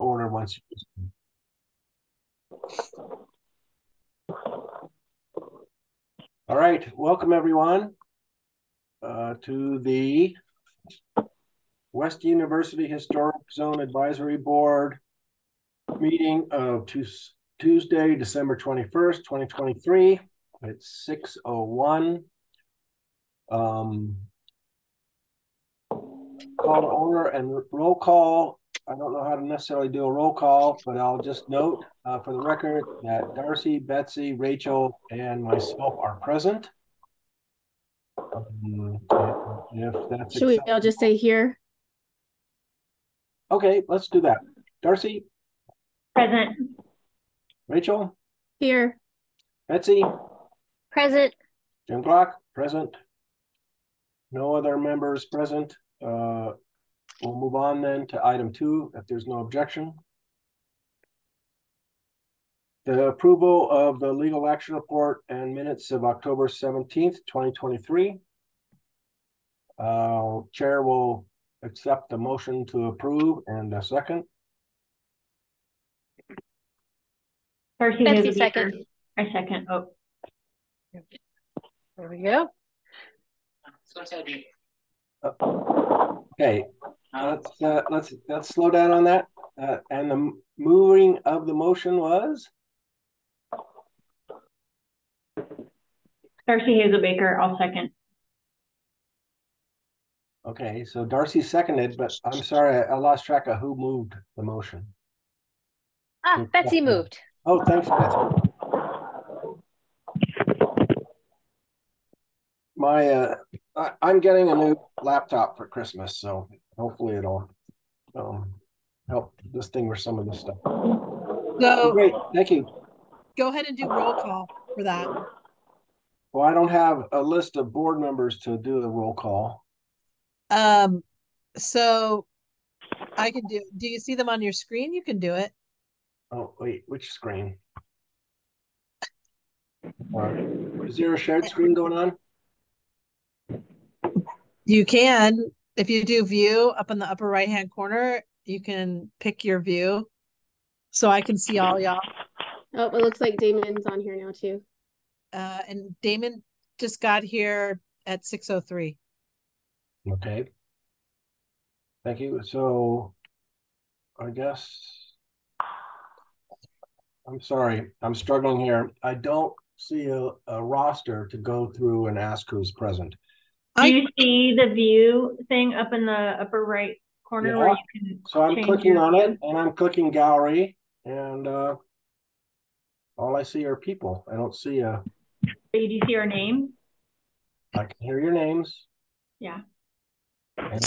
order once. All right, welcome everyone to the West University Historic Zone Advisory Board meeting of Tuesday, December 21st, 2023. It's 6:01. Call to order and roll call. I don't know how to necessarily do a roll call, but I'll just note for the record that Darcy, Betsy, Rachel, and myself are present. If that's Should we all just say here? Okay, let's do that. Darcy? Present. Rachel? Here. Betsy? Present. Jim Glock? Present. No other members present. We'll move on then to item 2, if there's no objection. The approval of the legal action report and minutes of October 17th, 2023. Chair will accept the motion to approve and a second. Darcy Betsy second. I second. Oh. There we go. Okay, let's slow down on that. And the moving of the motion was Darcy Hazelbaker. I'll second. okay. So Darcy seconded, but I'm sorry, I lost track of who moved the motion. Betsy moved. Oh, thanks, Betsy. I'm getting a new laptop for Christmas, so hopefully it'll help distinguish some of this stuff. So great, thank you. Go ahead and do roll call for that. Well, I don't have a list of board members to do the roll call. So I can do you see them on your screen? You can do it. Oh, wait, which screen? Is there a shared screen going on? You can, if you do view up in the upper right hand corner, you can pick your view. So I can see all y'all. Oh, it looks like Damon's on here now too. And Damon just got here at 6:03. Okay. Thank you. So I guess I'm sorry, I'm struggling here. I don't see a roster to go through and ask who's present. Do you see the view thing up in the upper right corner where you can? So I'm clicking on it and I'm clicking gallery, and all I see are people. I don't see a. Do you see our name? I can hear your names. Yeah. And,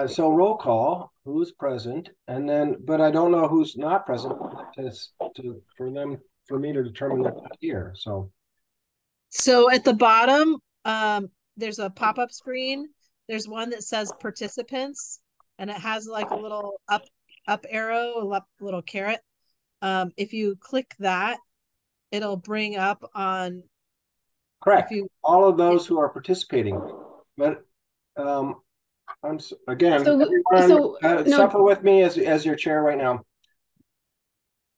so roll call, who's present, and then, but I don't know who's not present for me to determine that here. So at the bottom, there's a pop-up screen. There's one that says participants, and it has like a little up arrow, a little caret. If you click that, it'll bring up on. Correct. All of those who are participating, but I'm again. Suffer with me as your chair right now.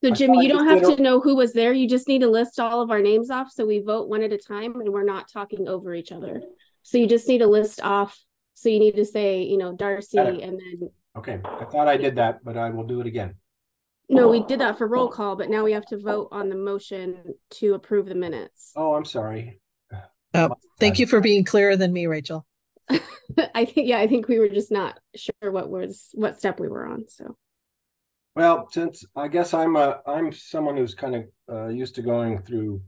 So Jimmy, you don't have to know who was there. You just need to list all of our names off so we vote one at a time and we're not talking over each other. So you just need to list off. So you need to say, Darcy and then. Okay, I thought I did that, but I will do it again. No, we did that for roll call, but now we have to vote on the motion to approve the minutes. Oh, I'm sorry. Oh, thank you for being clearer than me, Rachel. I think we were just not sure what step we were on. So. Well, since I guess I'm someone who's kind of used to going through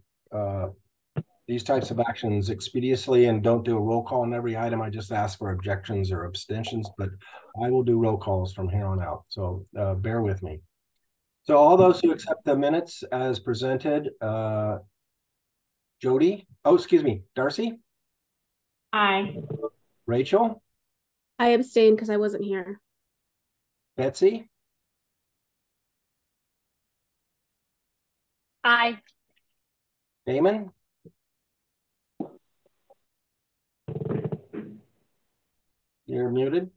these types of actions expeditiously and don't do a roll call on every item. I just ask for objections or abstentions, but I will do roll calls from here on out. So bear with me. So all those who accept the minutes as presented, Jody, Darcy? Aye. Rachel? I abstained because I wasn't here. Betsy? Aye. Damon? You're muted.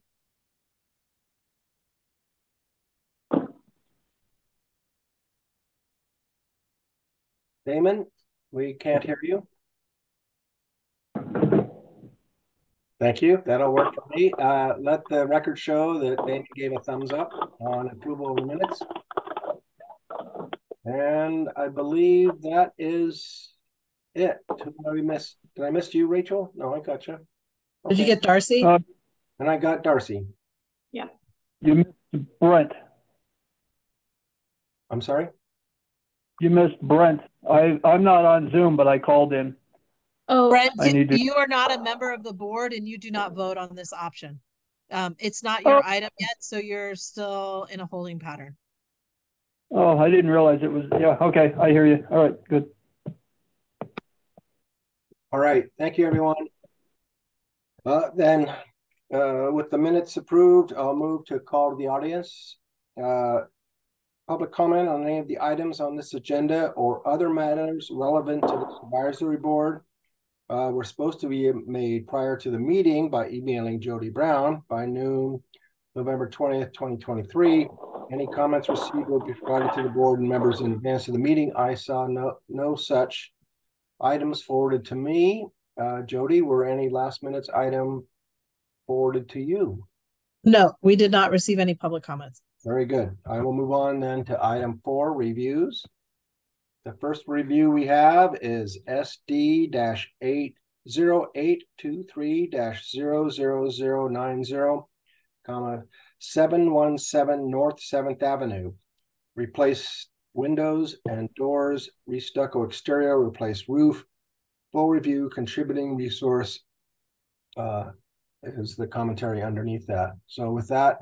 Damon, we can't hear you. Thank you. That'll work for me. Let the record show that Damon gave a thumbs up on approval of the minutes. And I believe that is it. Who did I miss? Did I miss you, Rachel? No, I got you. Okay. Did you get Darcy? And I got Darcy. Yeah. You missed Brent. I'm sorry? You missed Brent. I'm not on Zoom, but I called in. Oh, Brent, I need to- you are not a member of the board and you do not vote on this option. It's not your item yet, so you're still in a holding pattern. Oh, I didn't realize it was. Yeah, okay, I hear you. All right, good. All right. Thank you, everyone. Then, with the minutes approved, I'll move to call to the audience. Public comment on any of the items on this agenda or other matters relevant to the advisory board were supposed to be made prior to the meeting by emailing Jody Brown by noon, November 20th, 2023. Any comments received will be provided to the board and members in advance of the meeting. I saw no such items forwarded to me. Jody, were any last minutes item forwarded to you? No, we did not receive any public comments. Very good. I will move on then to item 4, reviews. The first review we have is SD-80823-00090, 717 North 7th Avenue. Replace windows and doors, restucco exterior, replace roof. Full review, contributing resource is the commentary underneath that. So with that,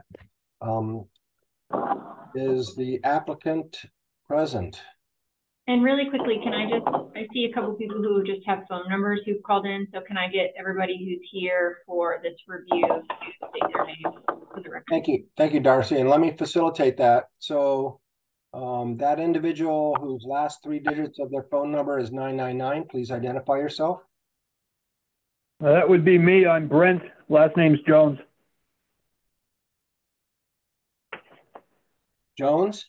is the applicant present? And really quickly, I see a couple people who just have phone numbers who've called in. So can I get everybody who's here for this review to state their name for the record? Thank you, Darcy. And let me facilitate that. So that individual whose last 3 digits of their phone number is 999, please identify yourself. That would be me. I'm Brent. Last name's Jones. Jones?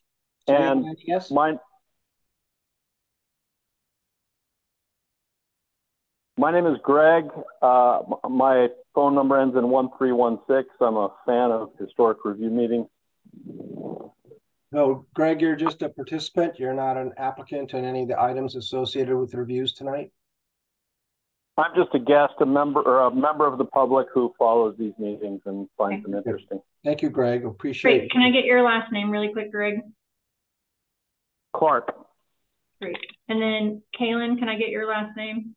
And yes. My name is Greg. My phone number ends in 1316. I'm a fan of historic review meetings. No, Greg, you're just a participant. You're not an applicant in any of the items associated with reviews tonight. I'm just a guest, a member of the public who follows these meetings and finds them interesting. Thank you, Greg. Appreciate it. Can I get your last name really quick, Greg? Clark. Great. And then Kaylin, can I get your last name?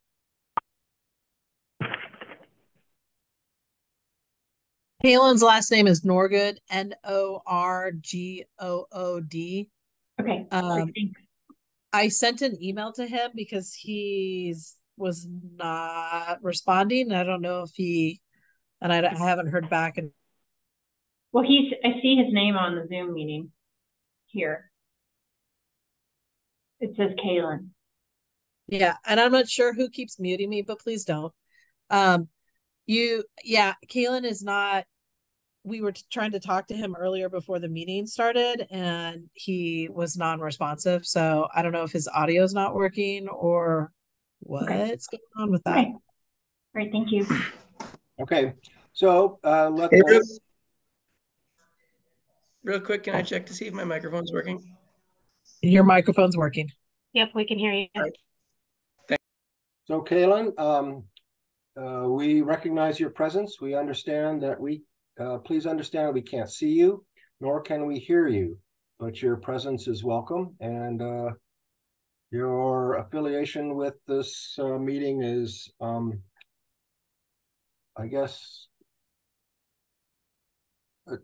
Kaylin's last name is Norgood, Norgood. Okay. I sent an email to him because he was not responding. I don't know if I haven't heard back. Well, I see his name on the Zoom meeting here. It says Kaylin. Yeah, and I'm not sure who keeps muting me, but please don't. Kaylin is not. We were trying to talk to him earlier before the meeting started, and he was non-responsive. So I don't know if his audio is not working or what's going on with that. Okay. All right, thank you. Okay, so real quick, can I check to see if my microphone's working? Your microphone's working. Yep, we can hear you. Right. So Kaylin, we recognize your presence. We understand that please understand we can't see you, nor can we hear you, but your presence is welcome. And your affiliation with this meeting is, I guess,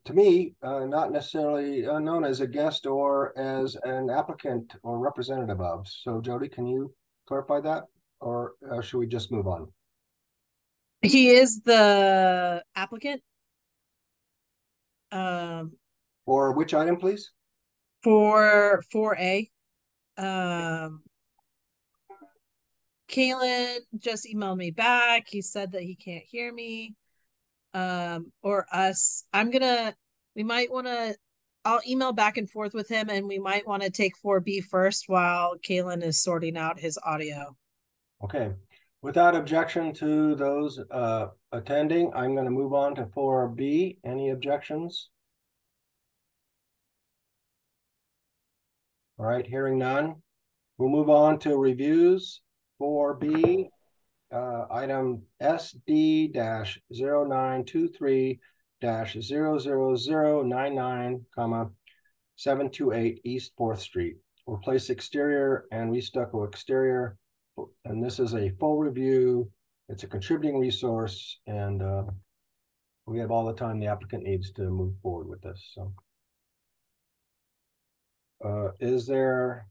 to me, not necessarily known as a guest or as an applicant or representative of. So Jody, can you clarify that, or should we just move on? He is the applicant. For which item, please? For 4A. Kaylin just emailed me back. He said that he can't hear me. Or us. We might want to I'll email back and forth with him, and we might want to take 4B first while Kalen is sorting out his audio. Okay. Without objection to those attending, I'm going to move on to 4B. Any objections? All right, hearing none. We'll move on to reviews. 4B, item SD-0923-00099, 728 East 4th Street. Replace exterior and restucco exterior. And this is a full review. It's a contributing resource, and we have all the time the applicant needs to move forward with this. So, is the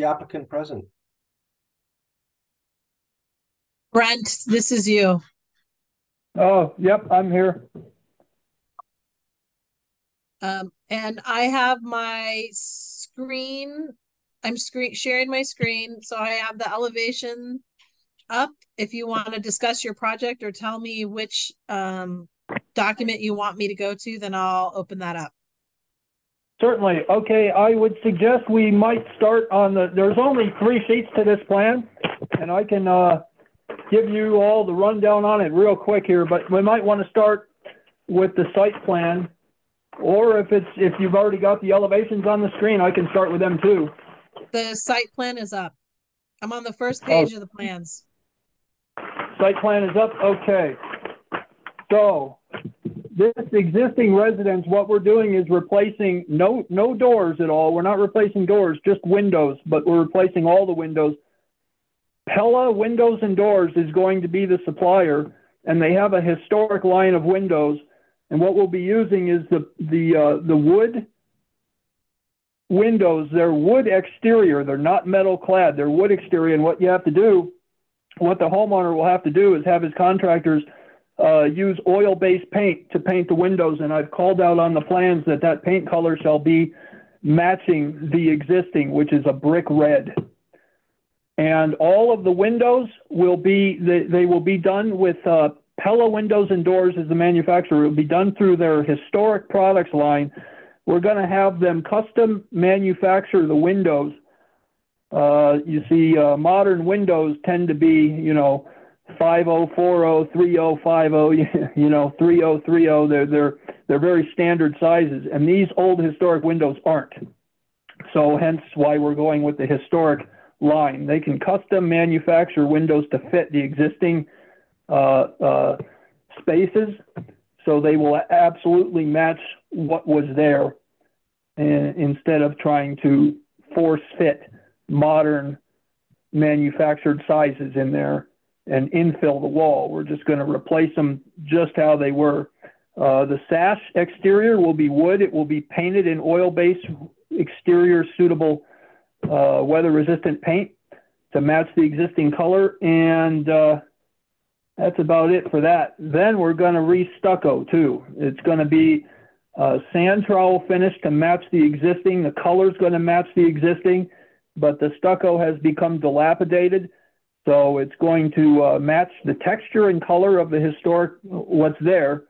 applicant present? Brent, this is you. Oh, yep, I'm here. And I have my screen. I'm sharing my screen, so I have the elevation up. If you want to discuss your project or tell me which document you want me to go to, then I'll open that up. Certainly. Okay, I would suggest we might start on there's only 3 sheets to this plan, and I can give you all the rundown on it real quick here, but we might want to start with the site plan, or if you've already got the elevations on the screen, I can start with them too. The site plan is up. I'm on the first page of the plans. Site plan is up. Okay. So this existing residence, what we're doing is replacing no doors at all. We're not replacing doors, just windows, but we're replacing all the windows. Pella Windows and Doors is going to be the supplier, and they have a historic line of windows. And what we'll be using is the wood windows. They're wood exterior. They're not metal clad. They're wood exterior. And what the homeowner will have to do is have his contractors use oil-based paint to paint the windows. And I've called out on the plans that paint color shall be matching the existing, which is a brick red. And all of the windows will be, they will be done with Pella Windows and Doors as the manufacturer. It will be done through their historic products line. We're going to have them custom manufacture the windows. You see, modern windows tend to be, 5040, 3050, 3030. They're very standard sizes, and these old historic windows aren't. So hence why we're going with the historic line. They can custom manufacture windows to fit the existing spaces, so they will absolutely match what was there, and instead of trying to force fit modern manufactured sizes in there and infill the wall. We're just going to replace them just how they were. The sash exterior will be wood. It will be painted in oil-based exterior suitable weather-resistant paint to match the existing color, and that's about it for that. Then we're going to re-stucco too. It's going to be sand trowel finish to match the existing. The color's going to match the existing, but the stucco has become dilapidated, so it's going to match the texture and color of the historic what's there,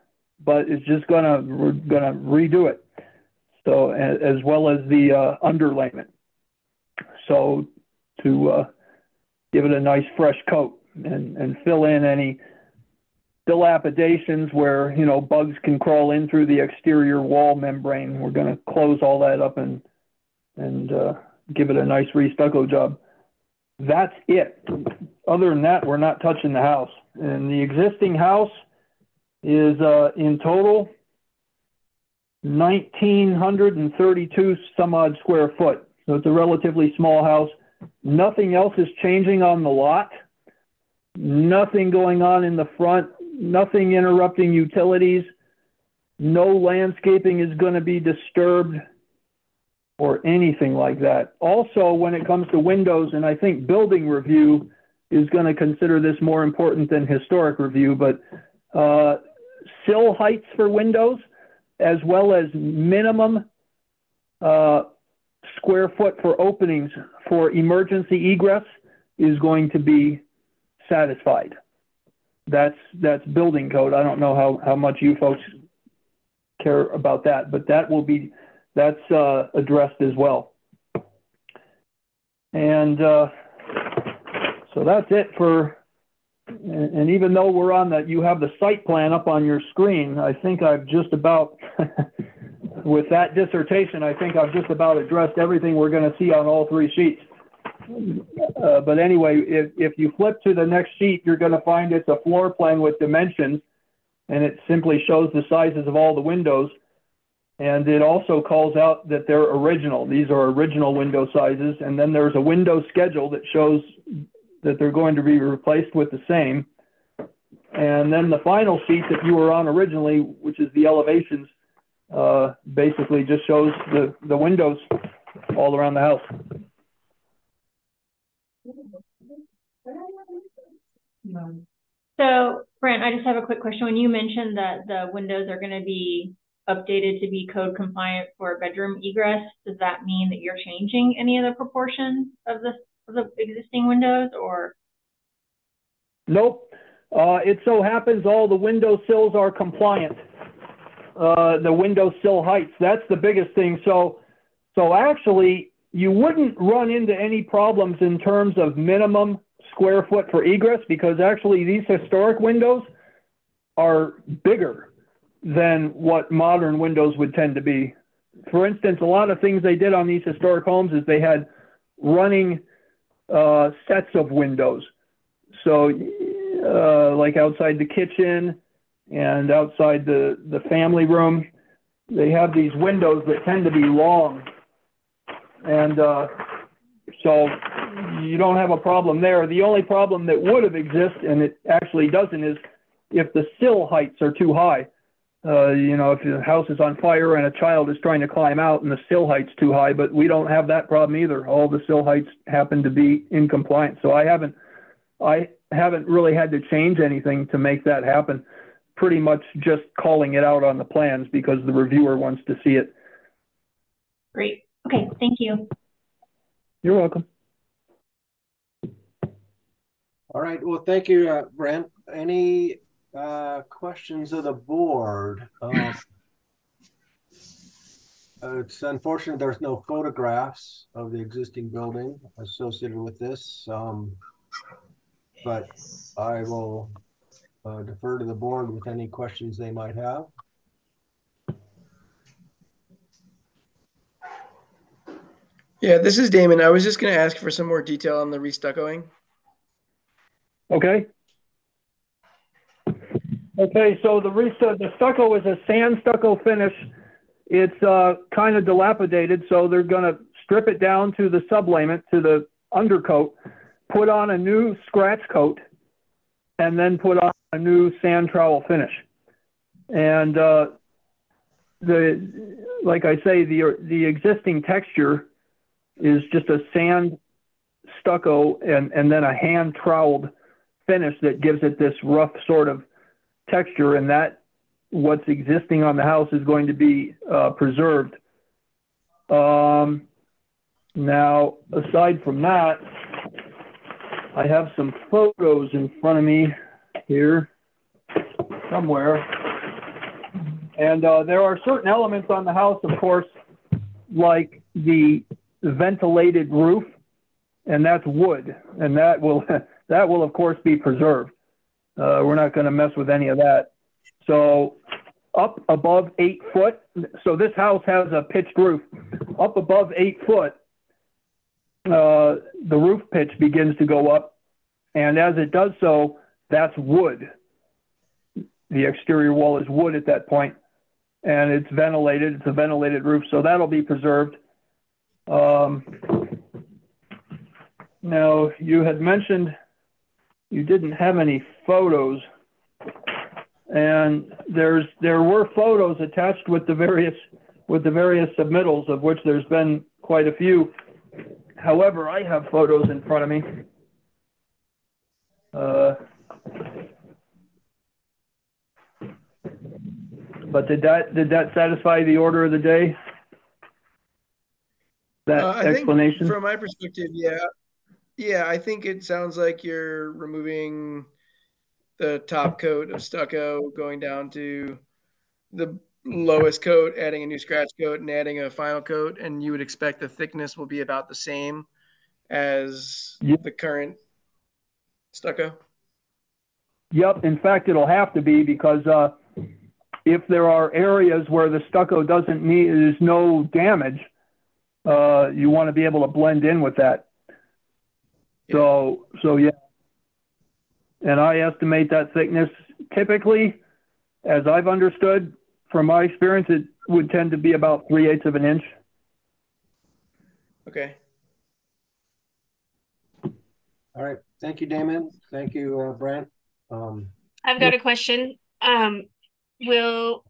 but it's just we're gonna redo it. So as well as the underlayment. So to give it a nice fresh coat and fill in any dilapidations where, bugs can crawl in through the exterior wall membrane. We're going to close all that up and give it a nice re-stucco job. That's it. Other than that, we're not touching the house. And the existing house is in total 1,932 some odd square foot. So it's a relatively small house. Nothing else is changing on the lot. Nothing going on in the front. Nothing interrupting utilities. No landscaping is going to be disturbed or anything like that. Also, when it comes to windows, and I think building review is going to consider this more important than historic review, but sill heights for windows, as well as minimum square foot for openings for emergency egress is going to be satisfied. That's building code. I don't know how much you folks care about that, but that will be that's addressed as well. And so that's it for, and even though we're on that, you have the site plan up on your screen, I think I've just about, with that dissertation, I think I've just about addressed everything we're going to see on all 3 sheets. But anyway, if you flip to the next sheet, you're going to find it's a floor plan with dimensions, and it simply shows the sizes of all the windows. And it also calls out that they're original. These are original window sizes. And then there's a window schedule that shows that they're going to be replaced with the same. And then the final sheet that you were on originally, which is the elevations, basically just shows the windows all around the house. So, Brent, I just have a quick question. When you mentioned that the windows are going to be updated to be code compliant for bedroom egress, does that mean that you're changing any of the proportions of the existing windows, or? Nope. It so happens all the window sills are compliant. The window sill heights, that's the biggest thing. So actually, you wouldn't run into any problems in terms of minimum square foot for egress, because actually these historic windows are bigger than what modern windows would tend to be. For instance, a lot of things they did on these historic homes is they had running sets of windows. So like outside the kitchen and outside the family room, they have these windows that tend to be long. And so you don't have a problem there. The only problem that would have existed, and it actually doesn't, is if the sill heights are too high. You know, if the house is on fire and a child is trying to climb out and the sill height's too high, but we don't have that problem either. All the sill heights happen to be in compliance. So I haven't really had to change anything to make that happen. Pretty much just calling it out on the plans because the reviewer wants to see it. Great. Okay, thank you. You're welcome. All right. Well, thank you, Brent. Any questions of the board? It's unfortunate there's no photographs of the existing building associated with this, but I will defer to the board with any questions they might have. Yeah, this is Damon. I was just going to ask for some more detail on the restuccoing. Okay. Okay, so the stucco is a sand stucco finish. It's kind of dilapidated, so they're going to strip it down to the sublayment, to the undercoat, put on a new scratch coat, and then put on a new sand trowel finish. And like I say, the existing texture is just a sand stucco and then a hand troweled finish that gives it this rough sort of texture, and that what's existing on the house is going to be preserved. Now, aside from that, I have some photos in front of me here somewhere. And there are certain elements on the house, of course, like the ventilated roof, and that's wood, and that will of course be preserved. We're not going to mess with any of that. So up above 8 foot, so this house has a pitched roof. Up above 8 foot, the roof pitch begins to go up, and as it does so, that's wood. The exterior wall is wood at that point, and it's ventilated. It's a ventilated roof, so that'll be preserved. Now, you had mentioned you didn't have any photos, and there were photos attached with the various submittals, of which there's been quite a few. However, I have photos in front of me. But did that satisfy the order of the day? That explanation? Think from my perspective, yeah. Yeah, I think it sounds like you're removing the top coat of stucco, going down to the lowest coat, adding a new scratch coat, and adding a final coat, and you would expect the thickness will be about the same as the current stucco? Yep. In fact, it'll have to be because if there are areas where the stucco there's no damage, you want to be able to blend in with that. Yeah. So yeah. And I estimate that thickness typically, as I've understood from my experience, it would tend to be about 3/8 of an inch. Okay. All right. Thank you, Damon. Thank you, Brent. I've got a question. Will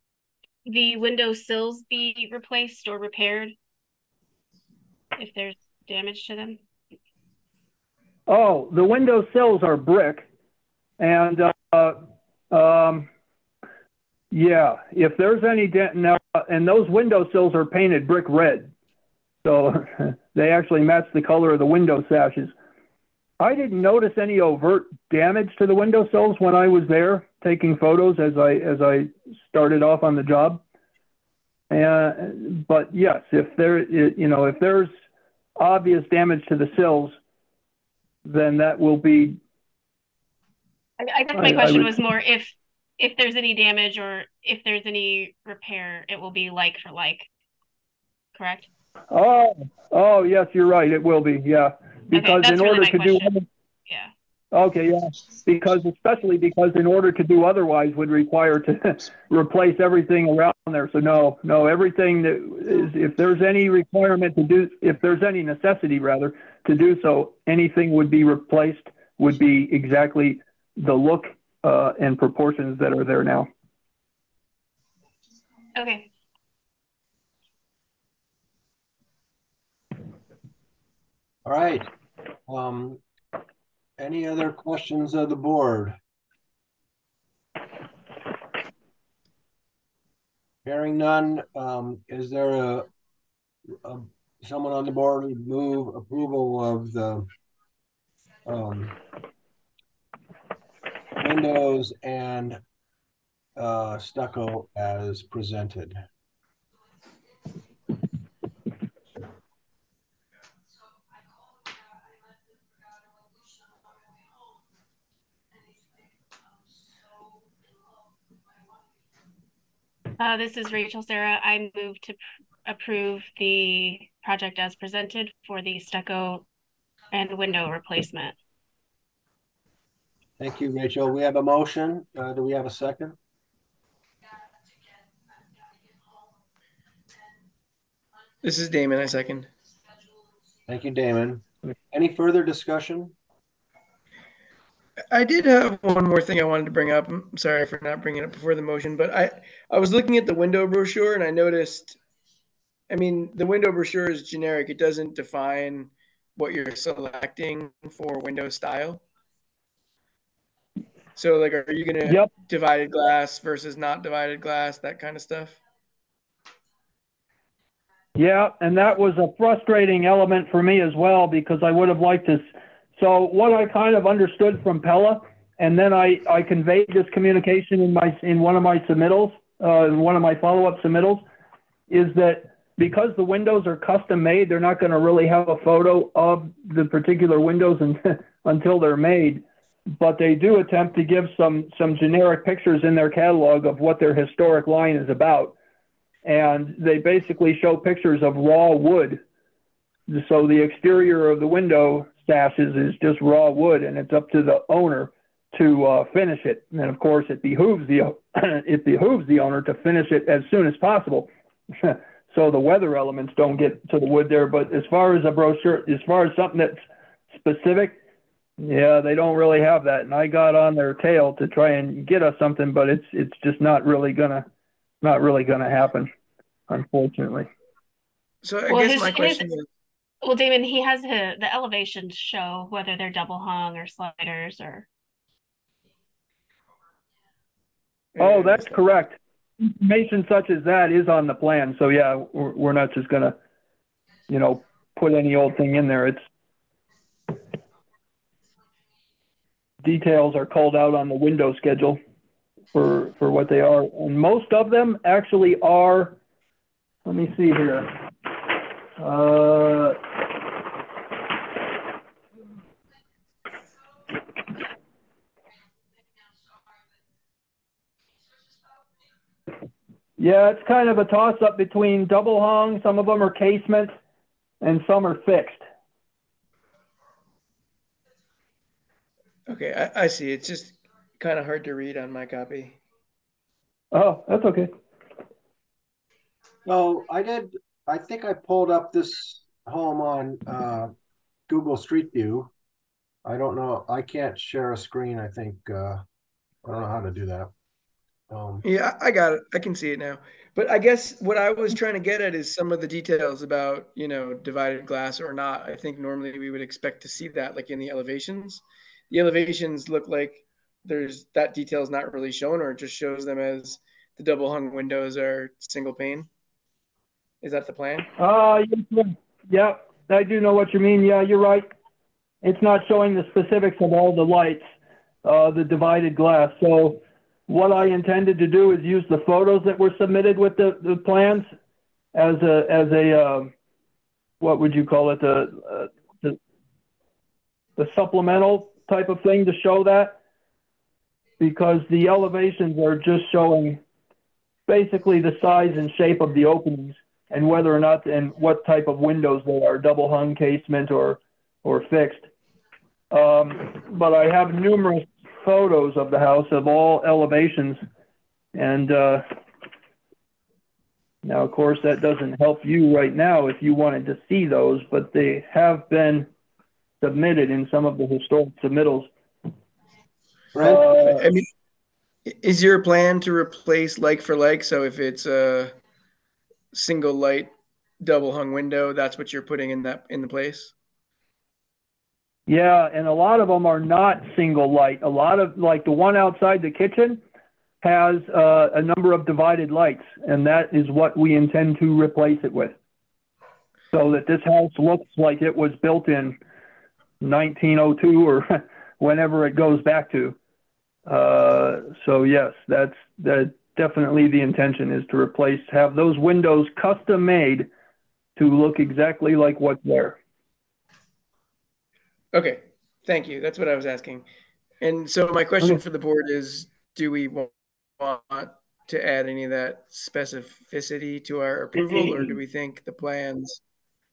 the window sills be replaced or repaired if there's damage to them? Oh, the window sills are brick, and yeah, if there's any now, and those window sills are painted brick red, so they actually match the color of the window sashes. I didn't notice any overt damage to the window sills when I was there taking photos as I started off on the job. But yes, if there's obvious damage to the sills, then that will be. I guess my question was more if there's any damage or if there's any repair, it will be like for like, correct? Oh yes, you're right. It will be, yeah. Because okay, in order to question. Do yeah. Okay, yeah. Especially because in order to do otherwise would require to replace everything around there. So no, everything that is, if there's any requirement to do, if there's any necessity rather to do so, anything would be replaced, would be exactly the look and proportions that are there now. Okay. All right. Any other questions of the board? Hearing none, is there someone on the board who move approval of the windows and stucco as presented? This is Rachel Sarah. I move to approve the project as presented for the stucco and window replacement. Thank you, Rachel. We have a motion. Do we have a second? This is Damon. I second. Thank you, Damon. Any further discussion? I did have one more thing I wanted to bring up. I'm sorry for not bringing it up before the motion, but I was looking at the window brochure and I noticed, I mean, the window brochure is generic. It doesn't define what you're selecting for window style. So like, are you going to divided glass versus not divided glass, that kind of stuff? Yeah, and that was a frustrating element for me as well because I would have liked to. So what I kind of understood from Pella, and then I conveyed this communication in one of my submittals, one of my follow-up submittals, is that because the windows are custom made, they're not going to really have a photo of the particular windows until they're made. But they do attempt to give some generic pictures in their catalog of what their historic line is about. And they basically show pictures of raw wood. So the exterior of the window sashes is just raw wood, and it's up to the owner to finish it. And of course, it behooves the owner to finish it as soon as possible, so the weather elements don't get to the wood there. But as far as a brochure, as far as something that's specific, yeah, they don't really have that. And I got on their tail to try and get us something, but it's just not really gonna happen, unfortunately. So I guess my question is. Well, Damon, he has the elevations show whether they're double hung or sliders or. Oh, that's correct. Information such as that is on the plan. So yeah, we're not just gonna, put any old thing in there. It's details are called out on the window schedule. for what they are. And most of them actually are, let me see here. Yeah, it's kind of a toss-up between double hung. Some of them are casement, and some are fixed. Okay, I see. It's just kind of hard to read on my copy. Oh, that's okay. So I think I pulled up this home on Google Street View. I don't know. I can't share a screen. I think I don't know how to do that. Yeah, I got it. I can see it now. But I guess what I was trying to get at is some of the details about, divided glass or not. I think normally we would expect to see that like in the elevations. The elevations look like there's that detail is not really shown, or it just shows them as the double hung windows are single pane. Is that the plan? Yeah, I do know what you mean. Yeah, you're right. It's not showing the specifics of all the lights, the divided glass. So what I intended to do is use the photos that were submitted with the plans as a what would you call it, the supplemental type of thing to show that, because the elevations are just showing basically the size and shape of the openings and whether or not and what type of windows they are, double hung, casement, or fixed. But I have numerous photos of the house of all elevations, and now of course that doesn't help you right now if you wanted to see those, but they have been submitted in some of the historic submittals. I mean, is your plan to replace like for like? So if it's a single light double hung window, that's what you're putting in the place? Yeah, and a lot of them are not single light. A lot of, like the one outside the kitchen has a number of divided lights, and that is what we intend to replace it with, so that this house looks like it was built in 1902 or whenever it goes back to. So yes, that's definitely the intention, is to have those windows custom made to look exactly like what's there. Okay, thank you. That's what I was asking. And so my question for the board is, do we want to add any of that specificity to our approval, or do we think the plans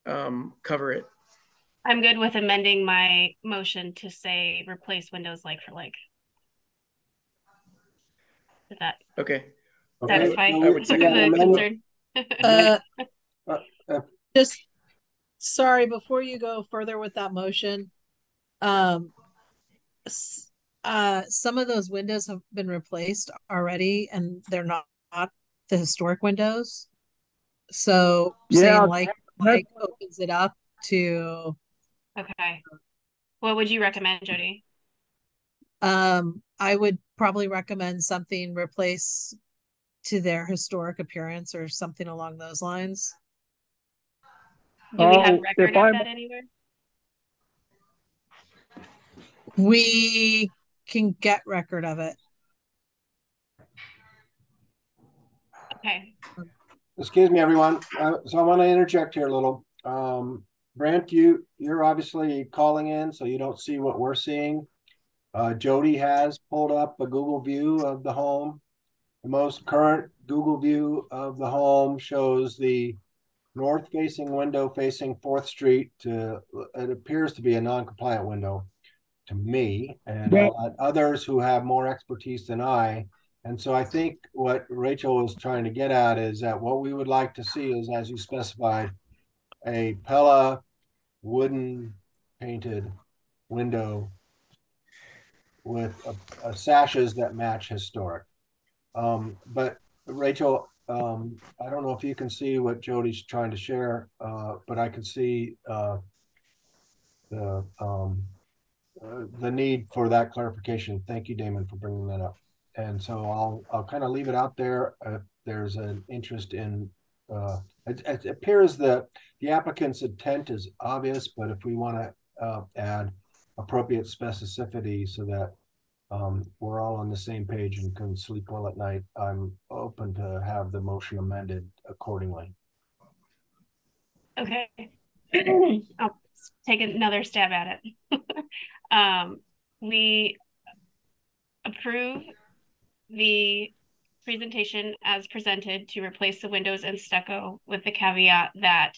cover it? I'm good with amending my motion to say replace windows like for like. Is that okay? Satisfy the concern? Just sorry, before you go further with that motion, some of those windows have been replaced already, and they're not the historic windows. So saying like opens it up to. Okay. What would you recommend, Jody? I would probably recommend something replace to their historic appearance or something along those lines. Do we have record of that anywhere? We can get record of it. Okay. Excuse me, everyone. So I want to interject here a little. Brent, you're obviously calling in, so you don't see what we're seeing. Jody has pulled up a Google view of the home. The most current Google view of the home shows the north-facing window facing 4th Street. It appears to be a non-compliant window to me, and I'll let others who have more expertise than I. And so I think what Rachel was trying to get at is that what we would like to see is, as you specified, a Pella wooden painted window with sashes that match historic. But Rachel, I don't know if you can see what Jody's trying to share, but I can see the need for that clarification. Thank you, Damon, for bringing that up. And so I'll kind of leave it out there. There's an interest in. It appears that the applicant's intent is obvious, but if we want to add appropriate specificity so that we're all on the same page and can sleep well at night, I'm open to have the motion amended accordingly. Okay. I'll take another stab at it. We approve the presentation as presented to replace the windows and stucco with the caveat that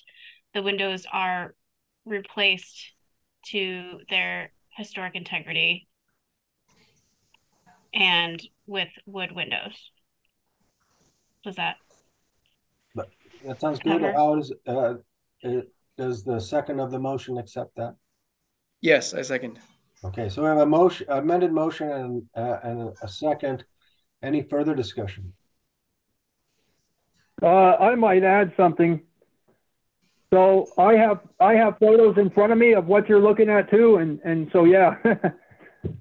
the windows are replaced to their historic integrity and with wood windows. Does that? But that sounds good. How does the second of the motion accept that? Yes, I second. Okay, so we have a motion, amended motion, and a second. Any further discussion? I might add something. So I have photos in front of me of what you're looking at too, and so yeah,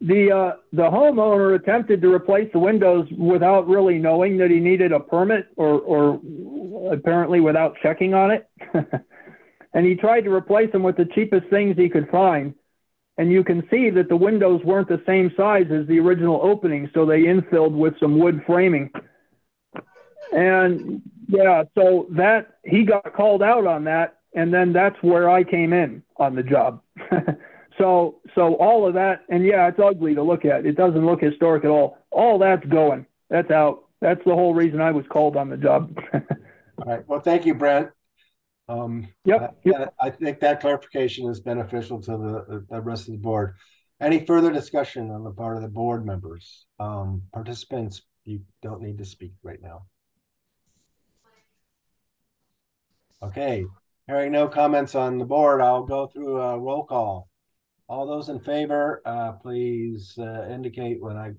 the homeowner attempted to replace the windows without really knowing that he needed a permit, or apparently without checking on it, and he tried to replace them with the cheapest things he could find. And you can see that the windows weren't the same size as the original opening, so they infilled with some wood framing. And yeah, so that he got called out on that, and then that's where I came in on the job. so all of that, and yeah, it's ugly to look at. It doesn't look historic at all. All that's going. That's out. That's the whole reason I was called on the job. All right. Well, thank you, Brent. Yep. I think that clarification is beneficial to the rest of the board. Any further discussion on the part of the board members? Participants, you don't need to speak right now. Okay, hearing no comments on the board, I'll go through a roll call. All those in favor, please indicate when I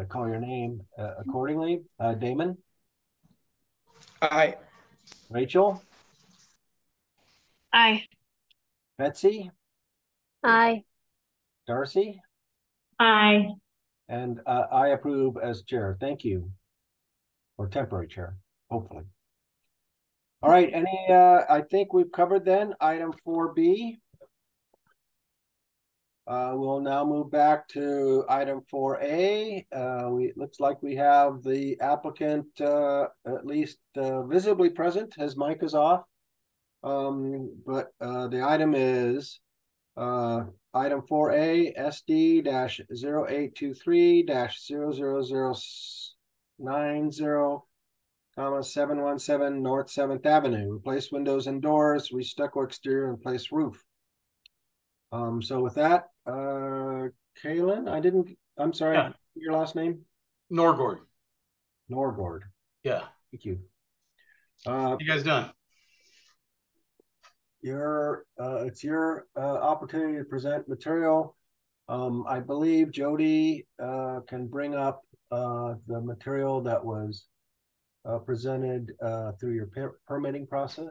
call your name accordingly. Damon? Aye. Rachel? Aye. Betsy? Aye. Darcy? Aye. And I approve as chair. Thank you. Or temporary chair, hopefully. All right, I think we've covered then item 4B. We'll now move back to item 4A. Looks like we have the applicant at least visibly present. His mic is off. But the item is item 4A SD-0823-00090, 717 North 7th Avenue. Replace windows and doors, restucco exterior, and replace roof. So with that, Kaylin, I'm sorry, Yeah. Your last name? Norgord. Norgord. Yeah. Thank you. You guys done? It's your opportunity to present material. I believe Jody can bring up the material that was presented through your permitting process.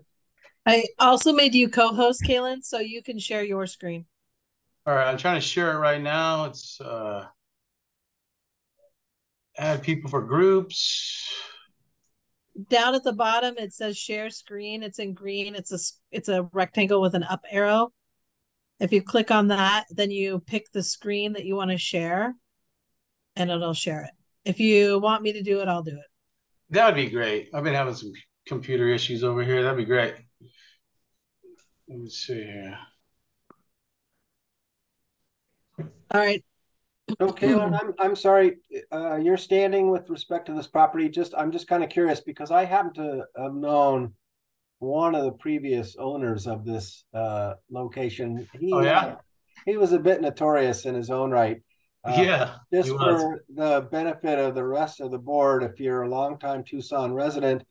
I also made you co-host, Kaylin, so you can share your screen. All right, I'm trying to share it right now. It's add people for groups. Down at the bottom, it says share screen. It's in green. It's a rectangle with an up arrow. If you click on that, then you pick the screen that you want to share, and it'll share it. If you want me to do it, I'll do it. That would be great. I've been having some computer issues over here. That'd be great. Let me see here. All right. So Kaylin, I'm sorry, your standing with respect to this property, I'm just kind of curious because I happen to have known one of the previous owners of this location. He was a bit notorious in his own right. Just for the benefit of the rest of the board, if you're a longtime Tucson resident,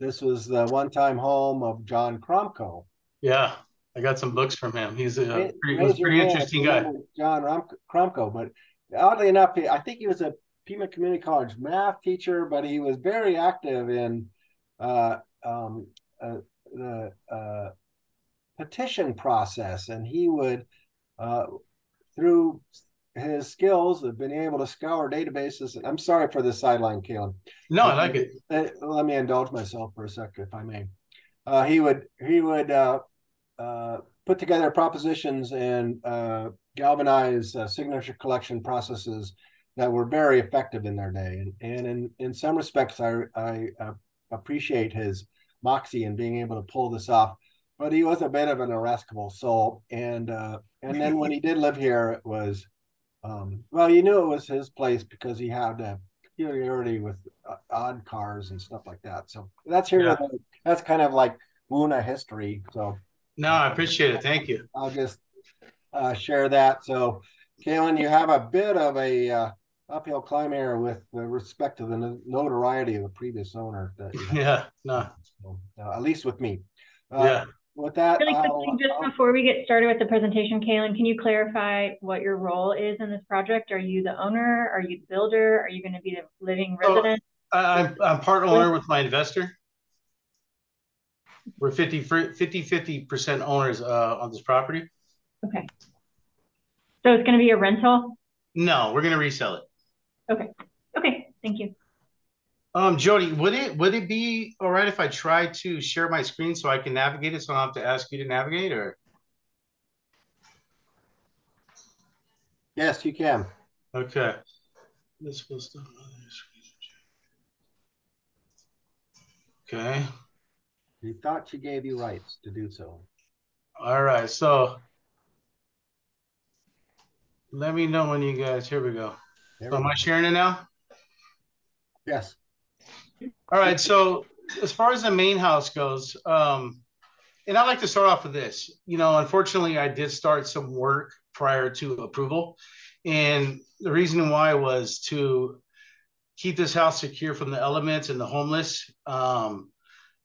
this was the one-time home of John Kromko. Yeah, I got some books from him. He's a pretty interesting guy. John Kromko, but oddly enough, I think he was a Pima Community College math teacher, but he was very active in the petition process, and he would, through his skills of being able to scour databases. I'm sorry for the sideline, Kaylin. No, I like it. Let me indulge myself for a second, if I may. He would put together propositions and galvanize signature collection processes that were very effective in their day. And in some respects, I appreciate his moxie in being able to pull this off. But he was a bit of an irascible soul. And then when he did live here, it was, well, you knew it was his place because he had a familiarity with odd cars and stuff like that. So that's here. Yeah. That's kind of like Wuna history. So No, I appreciate it. Thank you. I'll just share that. So, Kalen, you have a bit of a uphill climb here with respect to the notoriety of the previous owner. That you have. Yeah, no. So, at least with me. Yeah. With that, Really quickly, just before we get started with the presentation, Kalen, can you clarify what your role is in this project? Are you the owner? Are you the builder? Are you going to be the living resident? I'm part owner with my investor. We're 50% owners on this property. Okay. So it's going to be a rental? No, we're going to resell it. Okay. Okay. Thank you. Jody, would it be all right if I try to share my screen so I can navigate it, so I don't have to ask you to navigate, or? Yes, you can. Okay. This goes to okay. You thought she gave you rights to do so. All right. So let me know when you guys. Here we go. So am I sharing it now? Yes. All right. So as far as the main house goes, and I'd like to start off with this. You know, unfortunately, I did start some work prior to approval. And the reason why was to keep this house secure from the elements and the homeless.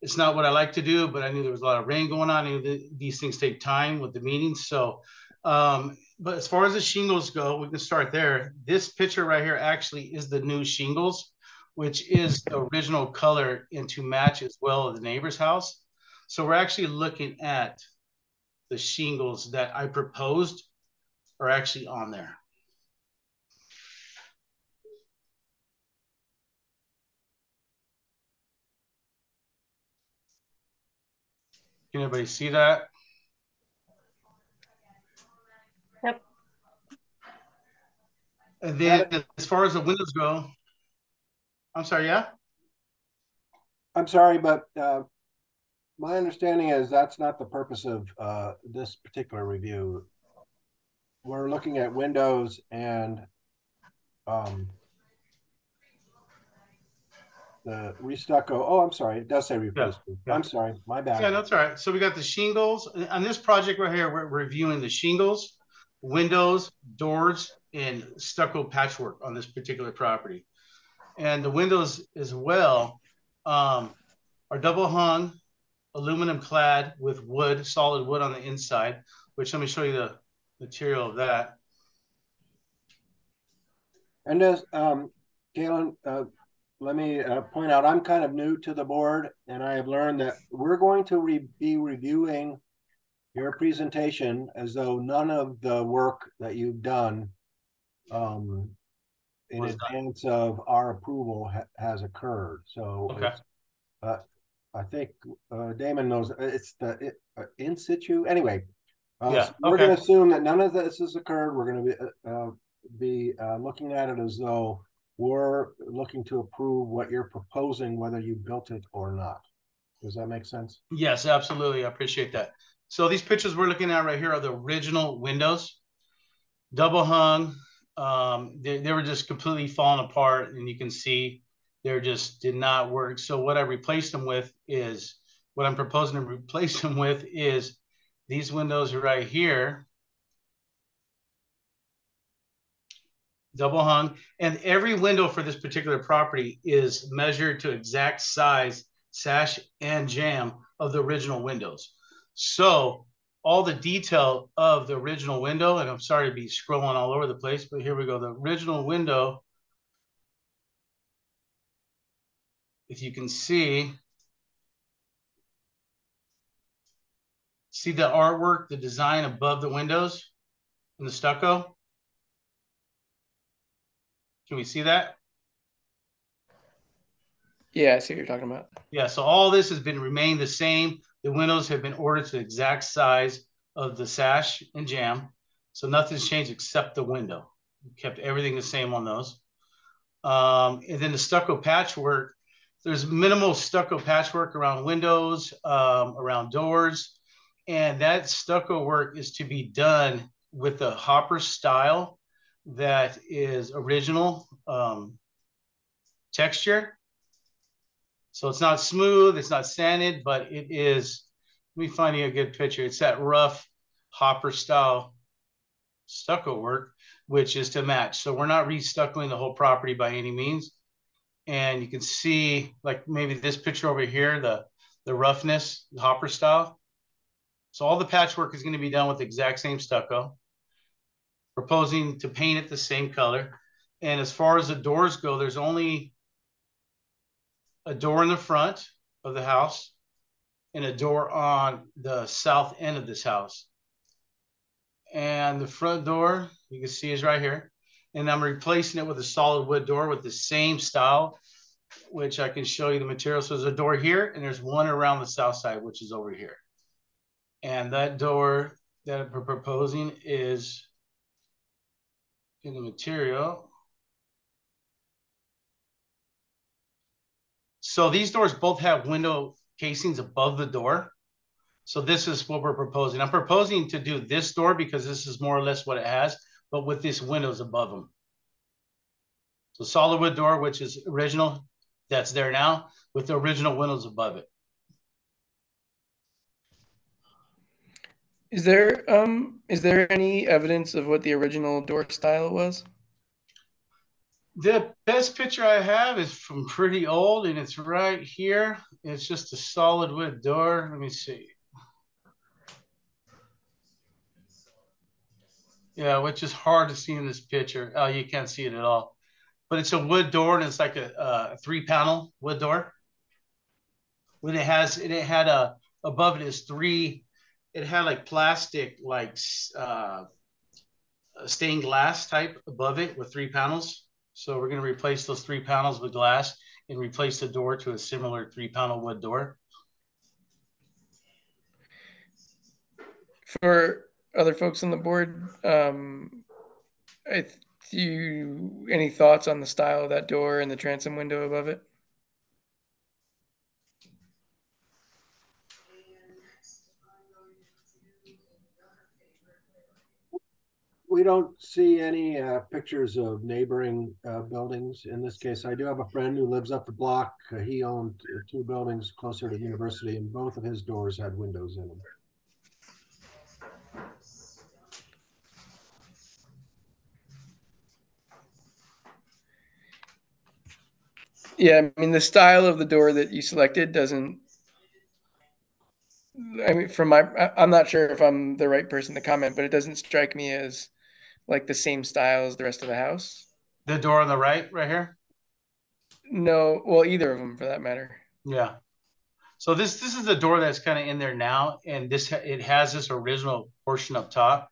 It's not what I like to do, but I knew there was a lot of rain going on. I knew that these things take time with the meetings. So, but as far as the shingles go, we can start there. This picture right here actually is the new shingles, which is the original color and to match as well as the neighbor's house. So we're actually looking at the shingles that I proposed are actually on there. Can anybody see that? Yep. And then as far as the windows go, I'm sorry, yeah? I'm sorry, but my understanding is that's not the purpose of this particular review. We're looking at windows and the restucco. Oh, I'm sorry. It does say replaced. Yeah. I'm sorry. My bad. Yeah, that's all right. So we got the shingles. On this project right here, we're reviewing the shingles, windows, doors, and stucco patchwork on this particular property. And the windows as well are double hung, aluminum clad with wood, solid wood on the inside, which let me show you the material of that. And as Kalen, let me point out, I'm kind of new to the board, and I have learned that we're going to be reviewing your presentation as though none of the work that you've done in advance of our approval has occurred. So okay. I think Damon knows it's the in situ. Anyway, yeah, so we're going to assume that none of this has occurred. We're going to be looking at it as though we're looking to approve what you're proposing, whether you built it or not. Does that make sense? Yes, absolutely. I appreciate that. So these pictures we're looking at right here are the original windows, double hung. They were just completely falling apart, and you can see they just did not work. So what I replaced them with is, what I'm proposing to replace them with is these windows right here. Double hung, and every window for this particular property is measured to exact size, sash and jamb of the original windows. So all the detail of the original window, and I'm sorry to be scrolling all over the place, but here we go. The original window, if you can see the artwork, the design above the windows and the stucco. Can we see that? Yeah, I see what you're talking about. Yeah, so all this has been remained the same. The windows have been ordered to the exact size of the sash and jamb. So nothing's changed except the window. We kept everything the same on those. And then the stucco patchwork, there's minimal stucco patchwork around windows, around doors. And that stucco work is to be done with the hopper style that is original texture. So it's not smooth, it's not sanded, but it is, let me find you a good picture. It's that rough hopper style stucco work, which is to match. So we're not restuccoing the whole property by any means. And you can see like maybe this picture over here, the roughness, the hopper style. So all the patchwork is going to be done with the exact same stucco. Proposing to paint it the same color. And as far as the doors go, there's only a door in the front of the house and a door on the south end of this house. And the front door, you can see, is right here. And I'm replacing it with a solid wood door with the same style, which I can show you the material. So there's a door here, and there's one around the south side, which is over here. And that door that we're proposing is in the material. So these doors both have window casings above the door. So this is what we're proposing. I'm proposing to do this door because this is more or less what it has, but with these windows above them. So solid wood door, which is original, that's there now, with the original windows above it. Is there any evidence of what the original door style was? The best picture I have is from pretty old, and it's right here. It's just a solid wood door. Let me see. Yeah, which is hard to see in this picture. Oh, you can't see it at all. But it's a wood door, and it's like a 3-panel wood door. When it had above it is three. It had like plastic, like stained glass type above it with 3 panels. So we're going to replace those 3 panels with glass and replace the door to a similar 3-panel wood door. For other folks on the board, any thoughts on the style of that door and the transom window above it? We don't see any pictures of neighboring buildings. In this case, I do have a friend who lives up the block. He owned 2 buildings closer to the university, and both of his doors had windows in them. Yeah, I mean, the style of the door that you selected doesn't, I mean, I'm not sure if I'm the right person to comment, but it doesn't strike me as like the same style as the rest of the house. The door on the right here? No, well, either of them for that matter. Yeah. So this is the door that's kind of in there now, and it has this original portion up top.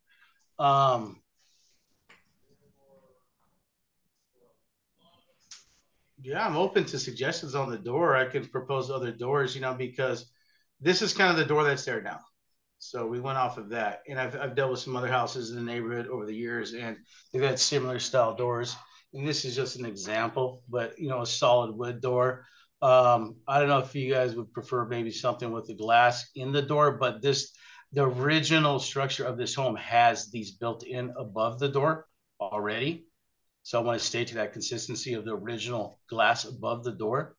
Yeah, I'm open to suggestions on the door. I could propose other doors, because this is kind of the door that's there now. So we went off of that, and I've dealt with some other houses in the neighborhood over the years, and they've had similar style doors. And this is just an example, but a solid wood door. I don't know if you guys would prefer maybe something with the glass in the door, but the original structure of this home has these built in above the door already. So I want to stay to that consistency of the original glass above the door.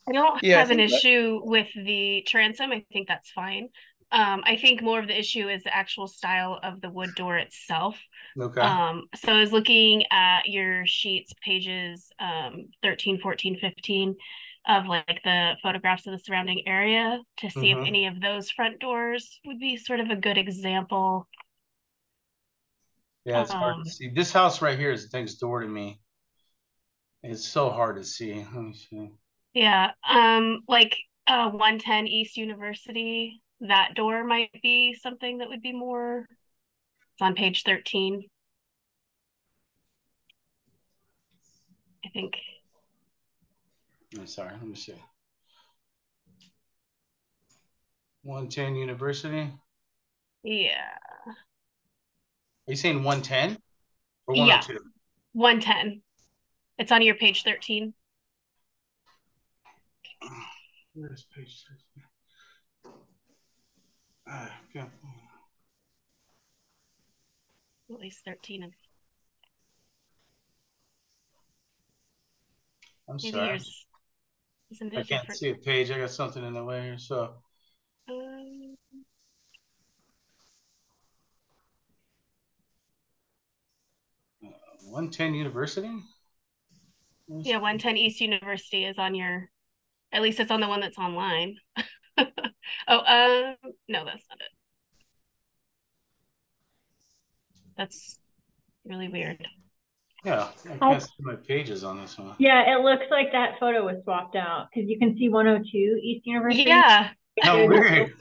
I don't have an issue with the transom. I think that's fine. I think more of the issue is the actual style of the wood door itself. Okay. So I was looking at your sheets, pages 13, 14, 15 of like the photographs of the surrounding area to see if any of those front doors would be sort of a good example. Yeah, it's hard to see. This house right here is next door to me. It's so hard to see. Let me see. Yeah, like 110 East University, that door might be something that would be more. It's on page 13. I think. I'm sorry, let me see. 110 University. Yeah. Are you saying 110 or Yeah. 102? 110. It's on your page 13. Where's page 13? Yeah. At least 13 of I'm maybe sorry. yours isn't I it can't different? see a page. I got something in the way here. So Um, 110 University? yeah, 110 East University is on your, at least it's on the one that's online. Oh, no, that's not it. That's really weird. Yeah, I can't see my pages on this one. Yeah, it looks like that photo was swapped out because you can see 102 East University. Yeah. How weird.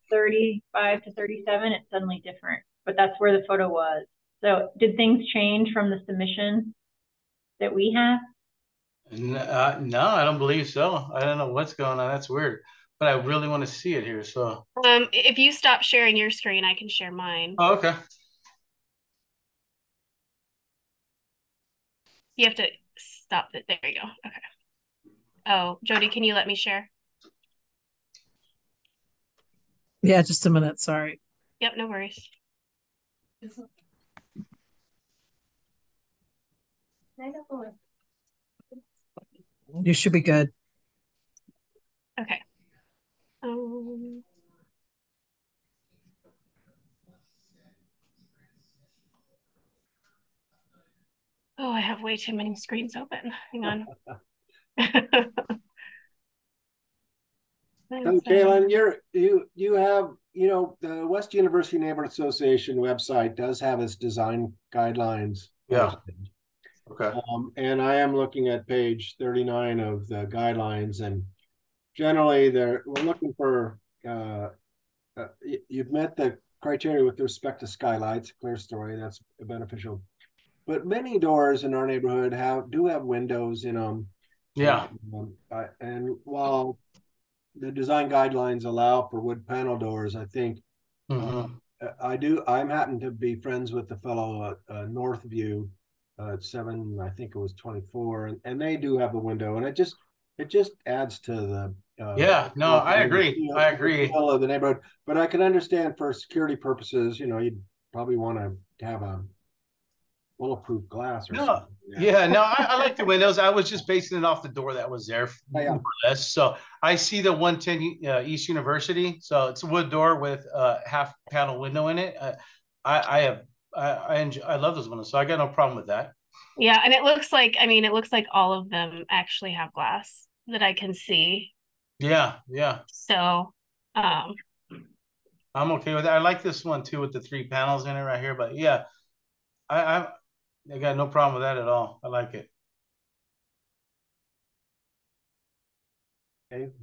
35 to 37, it's suddenly different, but that's where the photo was. So did things change from the submission that we have? No, I don't believe so. I don't know what's going on. That's weird. But I really want to see it here. So If you stop sharing your screen, I can share mine. oh, okay. You have to stop it. There you go. Okay. Oh, Jody, can you let me share? Yeah, just a minute. Sorry. Yep, no worries. You should be good. Okay. Oh, I have way too many screens open. Hang on. So, Kaylin, you have, the West University Neighborhood Association website does have its design guidelines. Yeah. posted. Okay. And I am looking at page 39 of the guidelines, and generally we're looking for, you've met the criteria with respect to skylights, clear story, that's beneficial. But many doors in our neighborhood do have windows in them. Yeah. And while the design guidelines allow for wood panel doors, I think I'm happen to be friends with the fellow at Northview at 7, I think it was 24, and they do have a window, and it just adds to the yeah, no, I agree. I agree. Of the neighborhood. But I can understand for security purposes, you'd probably want to have a bulletproof glass or something. Yeah, no, I like the windows. I was just basing it off the door that was there, more or less. So I see the 110 East University. So it's a wood door with a half panel window in it. I love those windows, so I got no problem with that. Yeah, and it looks like all of them actually have glass that I can see. Yeah. So, I'm okay with that. I like this one too with the 3 panels in it right here. But yeah, I got no problem with that at all. I like it. Okay.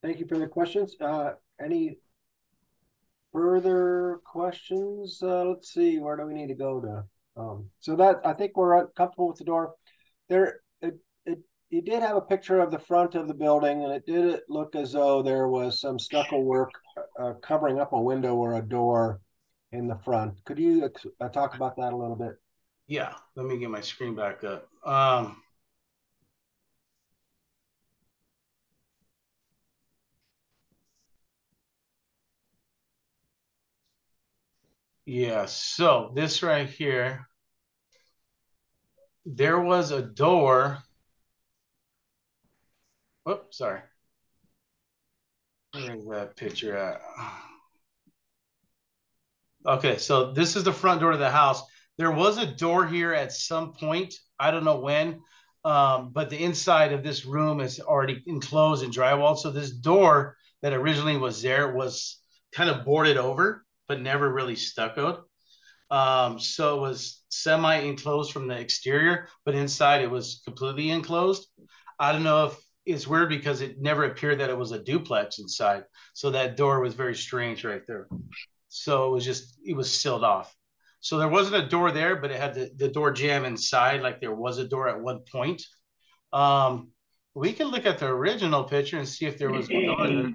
Thank you for the questions. Any further questions? Let's see, where do we need to go to? So that I think we're comfortable with the door. You did have a picture of the front of the building, and it did look as though there was some stucco work covering up a window or a door in the front. Could you talk about that a little bit? Yeah, let me get my screen back up. Yeah, so this right here, there was a door. Whoops, sorry. Where is that picture at? Okay, so this is the front door of the house. There was a door here at some point. I don't know when, but the inside of this room is already enclosed and drywalled. So this door that originally was there was kind of boarded over, but never really stuccoed. So it was semi-enclosed from the exterior, but inside it was completely enclosed. I don't know if it's weird because it never appeared that it was a duplex inside. So that door was very strange right there. So it was sealed off. So there wasn't a door there, but it had the door jamb inside, like there was a door at one point. We can look at the original picture and see if there was a door there.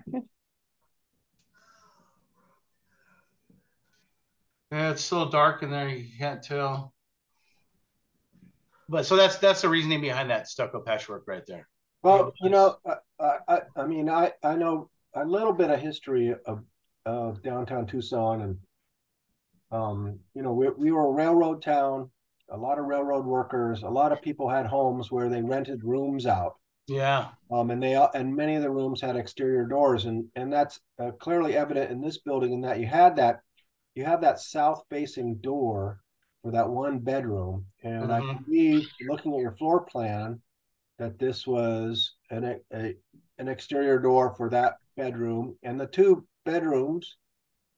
Yeah, it's so dark in there you can't tell. But so that's the reasoning behind that stucco patchwork right there. Well, you know, I mean, I know a little bit of history of downtown Tucson, and you know, we were a railroad town, a lot of railroad workers, a lot of people had homes where they rented rooms out. Yeah. And many of the rooms had exterior doors, and that's clearly evident in this building in that you have that south facing door for that one bedroom, and I believe looking at your floor plan that this was an exterior door for that bedroom, and the two bedrooms,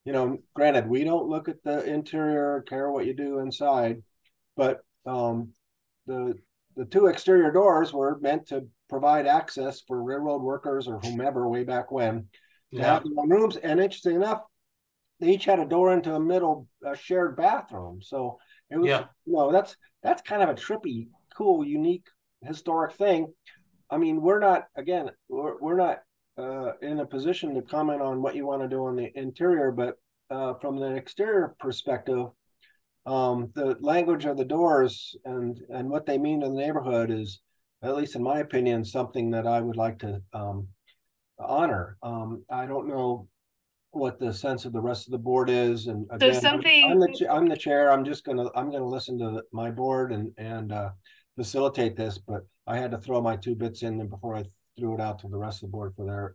you know, granted, we don't look at the interior, care what you do inside, but the the two exterior doors were meant to provide access for railroad workers or whomever way back when to have their own rooms. And interesting enough, they each had a door into a middle shared bathroom. So it was, you know, that's kind of a trippy, cool, unique, historic thing. I mean, we're not in a position to comment on what you want to do on the interior, but from the exterior perspective, the language of the doors and what they mean to the neighborhood is, at least in my opinion, something that I would like to honor. I don't know what the sense of the rest of the board is, and again, I'm the chair. I'm gonna listen to my board and facilitate this, but I had to throw my 2 bits in before I threw it out to the rest of the board for their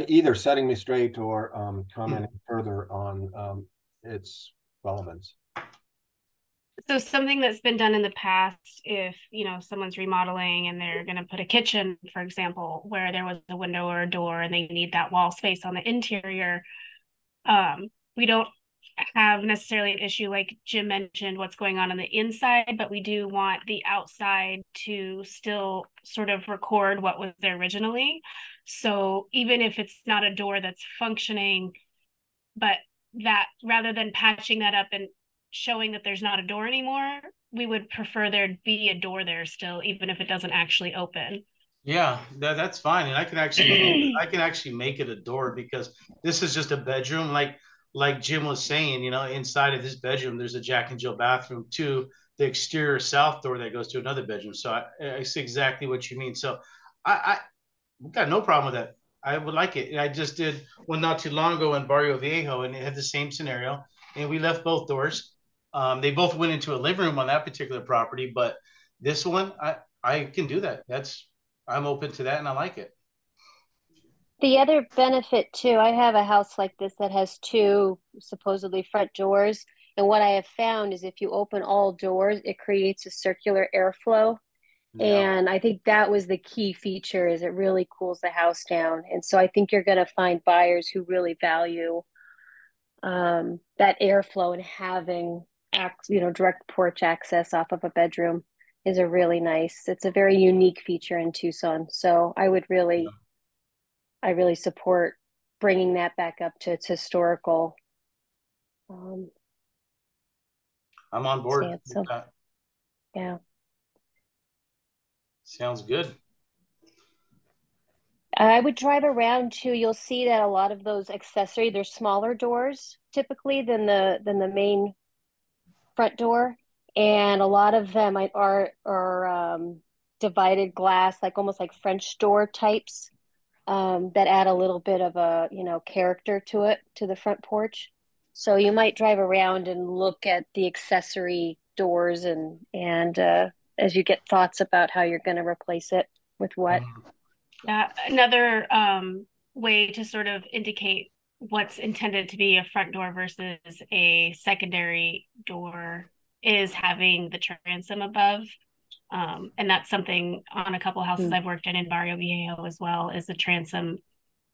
either setting me straight or commenting further on its relevance. So something that's been done in the past, if you know someone's remodeling and they're going to put a kitchen, for example, where there was a window or a door and they need that wall space on the interior, we don't have necessarily an issue like Jim mentioned what's going on the inside, but we do want the outside to still sort of record what was there originally. So even if it's not a door that's functioning, but that rather than patching that up and showing that there's not a door anymore, we would prefer there be a door there still, even if it doesn't actually open. Yeah, that's fine, and I can actually make it a door because this is just a bedroom. Like Jim was saying, you know, inside of this bedroom, there's a Jack and Jill bathroom to the exterior south door that goes to another bedroom. So I see exactly what you mean. So I got no problem with that. I would like it. I just did one not too long ago in Barrio Viejo, and it had the same scenario, and we left both doors. They both went into a living room on that particular property, but this one, I can do that. I'm open to that, and I like it. The other benefit too, I have a house like this that has 2 supposedly front doors. And what I have found is if you open all doors, it creates a circular airflow. And I think that was the key feature is it really cools the house down. And so I think you're going to find buyers who really value that airflow and having direct porch access off of a bedroom is a really nice, it's a very unique feature in Tucson. So I really support bringing that back up to its historical. I'm on board. So, yeah. Sounds good. I would drive around too. You'll see that a lot of those accessory, they're smaller doors typically than the main front door, and a lot of them are divided glass, like almost like French door types, that add a little bit of a character to the front porch. So you might drive around and look at the accessory doors and as you get thoughts about how you're going to replace it with what. Yeah, another way to sort of indicate what's intended to be a front door versus a secondary door is having the transom above. And that's something on a couple houses I've worked in Barrio Viejo as well, is the transom.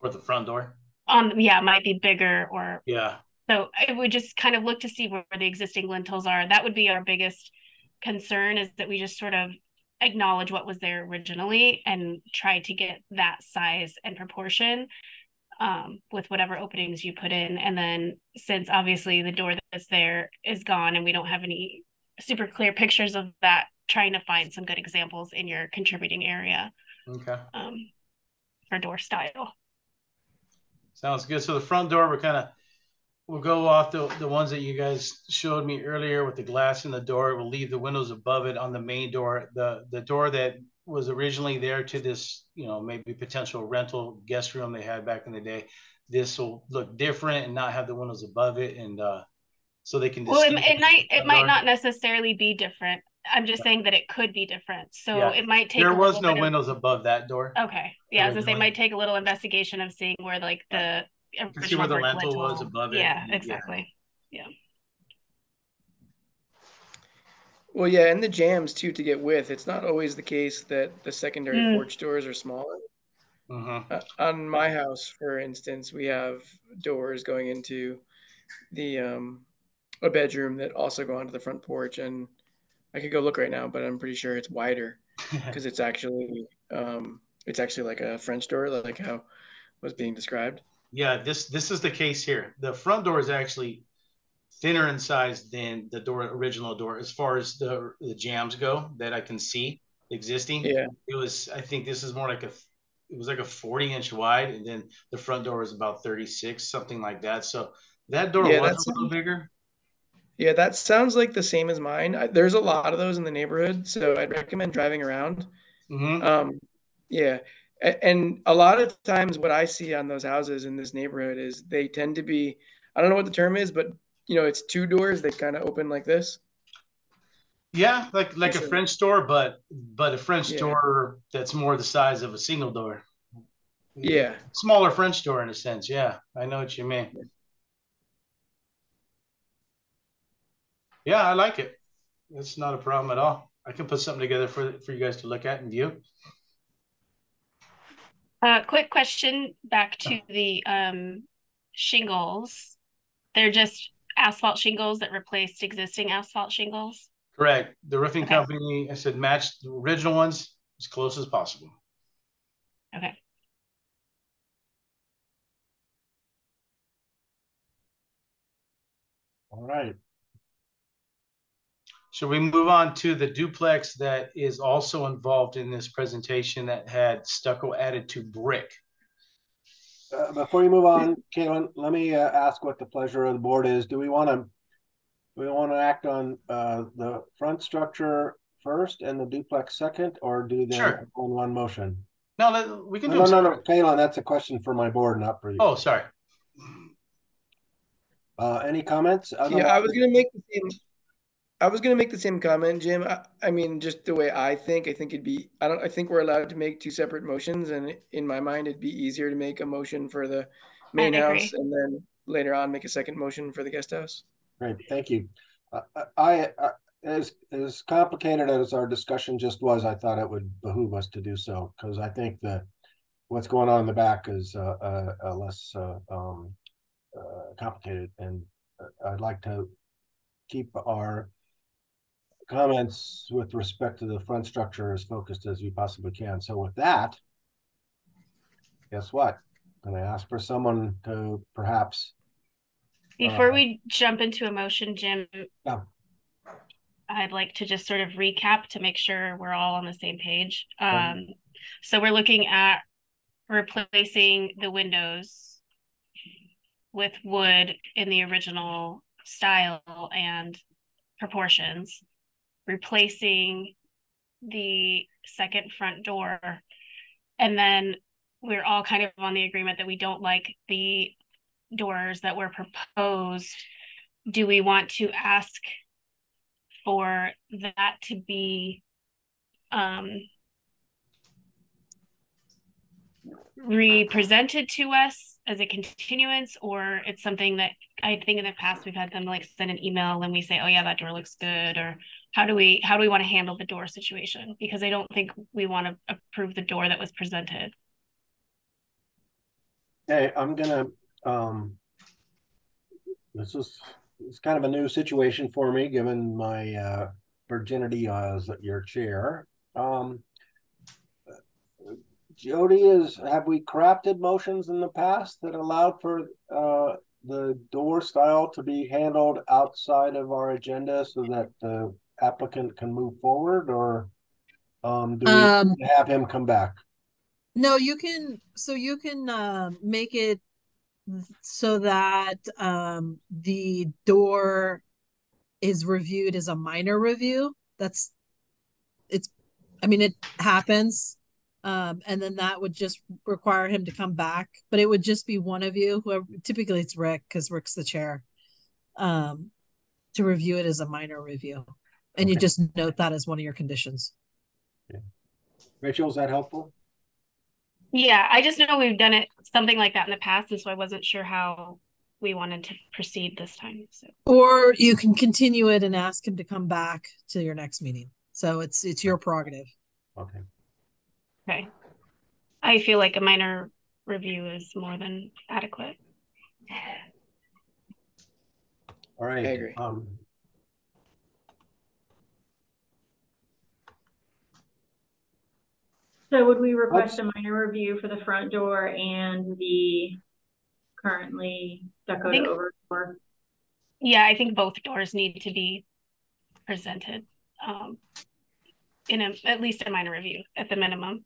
Or the front door? Might be bigger or. Yeah. So I would just kind of look to see where the existing lintels are. That would be our biggest concern, is that we just sort of acknowledge what was there originally and try to get that size and proportion with whatever openings you put in. And then since obviously the door that's there is gone and we don't have any super clear pictures of that, trying to find some good examples in your contributing area. Okay. For door style. Sounds good. So the front door, we're kind of we'll go off the ones that you guys showed me earlier with the glass in the door. We'll leave the windows above it on the main door. The door that was originally there to this, maybe potential rental guest room they had back in the day. This will look different and not have the windows above it, and so they can. Well, it might not necessarily be different. I'm just saying that it could be different. So yeah. It might take. There was no windows above that door. Okay. Yeah, I was gonna say it might take a little investigation of seeing where like the see where the lintel was above it. Yeah, exactly. Yeah. Well, yeah, and the jambs too to get width. It's not always the case that the secondary porch doors are smaller. On my house, for instance, we have doors going into the a bedroom that also go onto the front porch, and I could go look right now, but I'm pretty sure it's wider because it's actually like a French door, like how was being described. Yeah, this is the case here. The front door is actually thinner in size than the original door as far as the jambs go that I can see existing. Yeah, I think this is more like it was like a 40-inch wide, and then the front door was about 36, something like that. So that door was a little bigger. Yeah, that sounds like the same as mine. There's a lot of those in the neighborhood, so I'd recommend driving around. Yeah, and a lot of times what I see on those houses in this neighborhood is they tend to be, I don't know what the term is, but it's two doors. They kind of open like this. Yeah, like a French door, but a French door that's more the size of a single door. Yeah, smaller French door in a sense. Yeah, I know what you mean. Yeah, I like it. It's not a problem at all. I can put something together for you guys to look at and view. Quick question back to the shingles. They're just asphalt shingles that replaced existing asphalt shingles? Correct. The roofing company, I said, match the original ones as close as possible. Okay. All right. Should we move on to the duplex that is also involved in this presentation that had stucco added to brick? Before you move on, Caitlin, let me ask what the pleasure of the board is. Do we want to act on the front structure first and the duplex second, or do them on one motion? No, we can do. No, Caitlin, that's a question for my board, not for you. Oh, sorry. Any comments? Yeah, I was gonna make the same comment, Jim. I mean, just the way I think it'd be. I think we're allowed to make two separate motions, and in my mind, it'd be easier to make a motion for the main house and then later on make a second motion for the guest house. Great, thank you. As complicated as our discussion just was, I thought it would behoove us to do so, because I think that what's going on in the back is less complicated, and I'd like to keep our comments with respect to the front structure as focused as we possibly can. So with that, guess what? I'm going to ask for someone to perhaps... Before we jump into a motion, Jim, yeah. I'd like to just sort of recap to make sure we're all on the same page. So we're looking at replacing the windows with wood in the original style and proportions, replacing the second front door, and then we're all kind of on the agreement that we don't like the doors that were proposed. Do we want to ask for that to be represented to us as a continuance, or it's something that I think in the past we've had them like send an email and we say, oh yeah, that door looks good, or how do we want to handle the door situation? Because I don't think we want to approve the door that was presented. Hey, I'm gonna it's kind of a new situation for me given my virginity as your chair. Jody, have we crafted motions in the past that allowed for the door style to be handled outside of our agenda so that the applicant can move forward, or do we have him come back? No, you can. So you can make it so that the door is reviewed as a minor review. I mean, it happens. And then that would just require him to come back, but it would just be one of you, whoever, typically it's Rick, because Rick's the chair, to review it as a minor review. And you just note that as one of your conditions. Okay. Rachel, is that helpful? Yeah, I just know we've done it something like that in the past, and so I wasn't sure how we wanted to proceed this time. So, or you can continue it and ask him to come back to your next meeting. So it's your prerogative. Okay. Okay. I feel like a minor review is more than adequate. All right. I agree. So would we request a minor review for the front door and the currently stuccoed over door? Yeah, I think both doors need to be presented in at least a minor review at the minimum.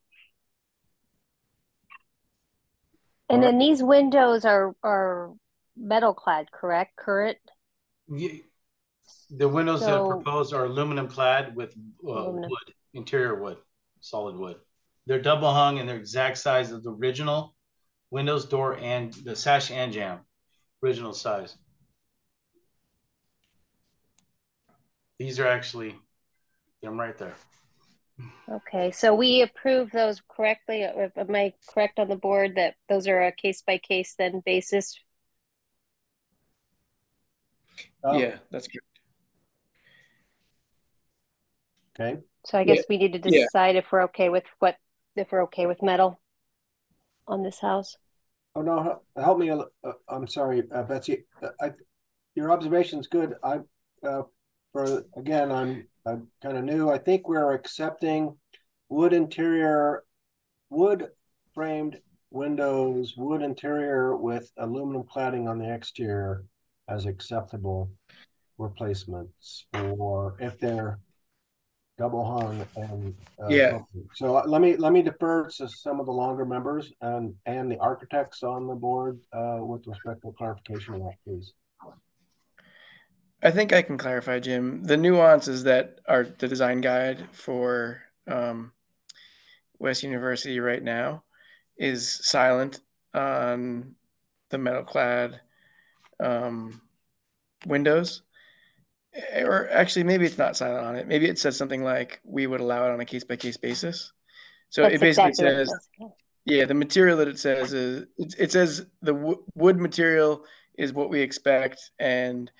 And then these windows are metal clad, correct? Current? Yeah. The windows that are proposed are aluminum clad with wood, interior wood, solid wood. They're double hung and they're exact size of the original windows, door, and the sash and jamb, original size. These are actually them right there. Okay, so we approve those correctly. Am I correct on the board that those are a case by case then basis? Yeah, that's good. Okay. So I guess we need to decide if we're okay with metal on this house. Oh no, help me. I'm sorry, Betsy. Your observation's good. I'm kind of new. I think we're accepting wood interior, wood framed windows, wood interior with aluminum cladding on the exterior as acceptable replacements, or if they're double hung and so let me defer to some of the longer members and the architects on the board with respect to clarification of that, please. I think I can clarify, Jim. The nuances that are the design guide for West University right now is silent on the metal clad windows. Or actually, maybe it's not silent on it. Maybe it says something like, we would allow it on a case-by-case basis. So it basically says, yeah, the material that it says is, it says the wood material is what we expect, and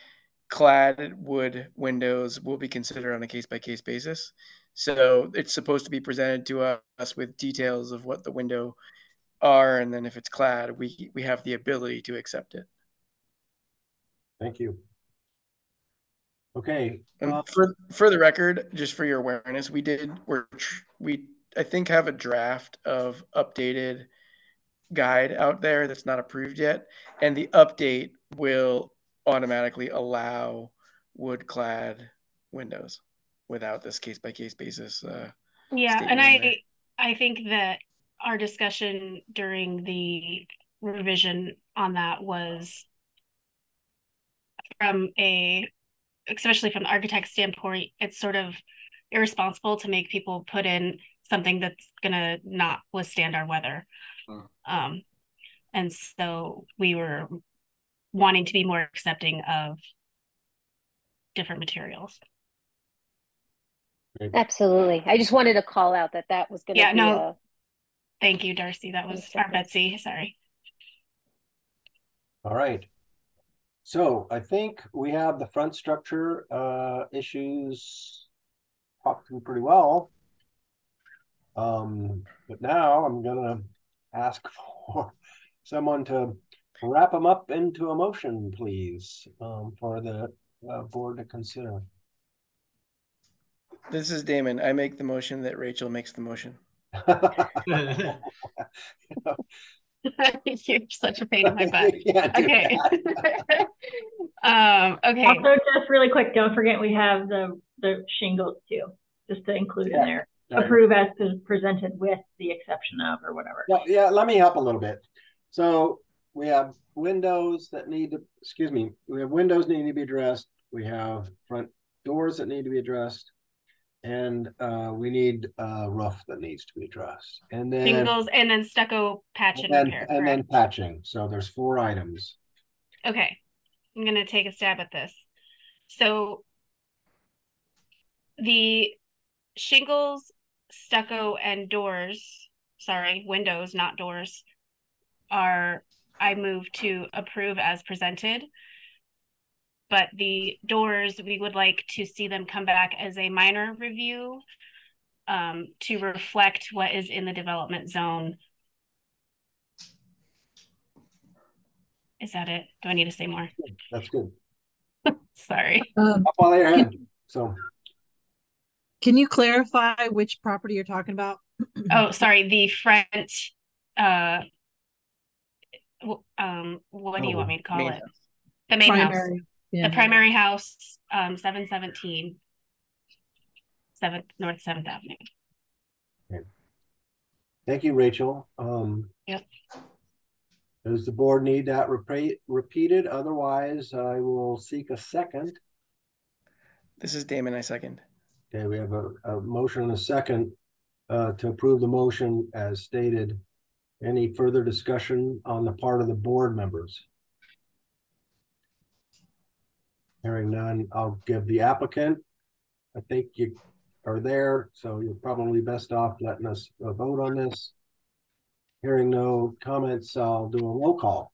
clad wood windows will be considered on a case-by-case basis. So it's supposed to be presented to us with details of what the window are, and then if it's clad, we have the ability to accept it. Thank you. Okay. And for the record, just for your awareness, we I think have a draft of updated guide out there that's not approved yet, and the update will automatically allow wood clad windows without this case by case basis. Yeah, and I think that our discussion during the revision on that was especially from the architect's standpoint, it's sort of irresponsible to make people put in something that's gonna not withstand our weather. And so we were wanting to be more accepting of different materials. Absolutely. I just wanted to call out that was going to be Thank you, Darcy. That was our Betsy. Sorry. All right. So I think we have the front structure issues talked through pretty well. But now I'm gonna ask for someone to wrap them up into a motion, please, for the board to consider. This is Damon. I make the motion that Rachel makes the motion. You're such a pain in my butt. Okay. Okay. Also, just really quick, don't forget we have the shingles too, just to include in there. Right. Approve as presented with the exception of or whatever. Yeah, let me help a little bit. So we have windows that need to, excuse me, we have windows that need to be addressed. We have front doors that need to be addressed. And we need a roof that needs to be addressed. And then shingles and then stucco patch and repair. And then patching. So there's 4 items. Okay. I'm going to take a stab at this. So the shingles, stucco, and doors, sorry, windows, not doors, I move to approve as presented. But the doors, we would like to see them come back as a minor review to reflect what is in the development zone. Is that it? Do I need to say more? That's good. Sorry. Up on your head. So Can you clarify which property you're talking about? Oh, sorry. The front, what do you want me to call it? The main Primary. house. Yeah. The primary house, 717 North 7th Avenue. okay. Thank you, Rachel. Yep. Does the board need that repeated? Otherwise, I will seek a second. This is Damon, I second. Okay, we have a motion and a second to approve the motion as stated. Any further discussion on the part of the board members? Hearing none, I'll give the applicant. I think you are there, so you're probably best off letting us vote on this. Hearing no comments, I'll do a roll call.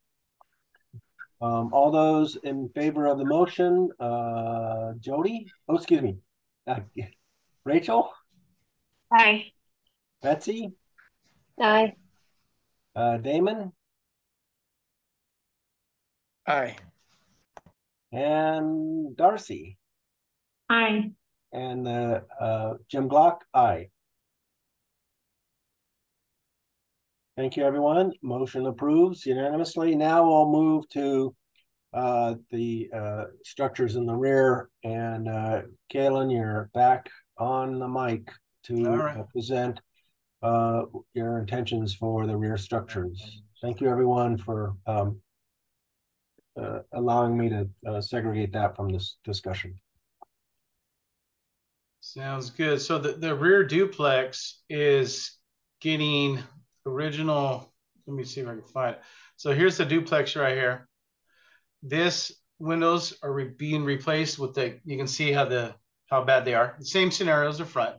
All those in favor of the motion, Jody? Oh, excuse me. Rachel? Aye. Betsy? Aye. Damon? Aye. And Darcy? Aye. And Jim Glock? Aye. Thank you, everyone. Motion approves unanimously. Now we'll move to the structures in the rear. And Kaylin, you're back on the mic to present your intentions for the rear structures. Thank you, everyone, for allowing me to segregate that from this discussion. Sounds good. So the rear duplex is getting original. Let me see if I can find it. So here's the duplex right here. This windows are being replaced with you can see how bad they are. The same scenario as the front.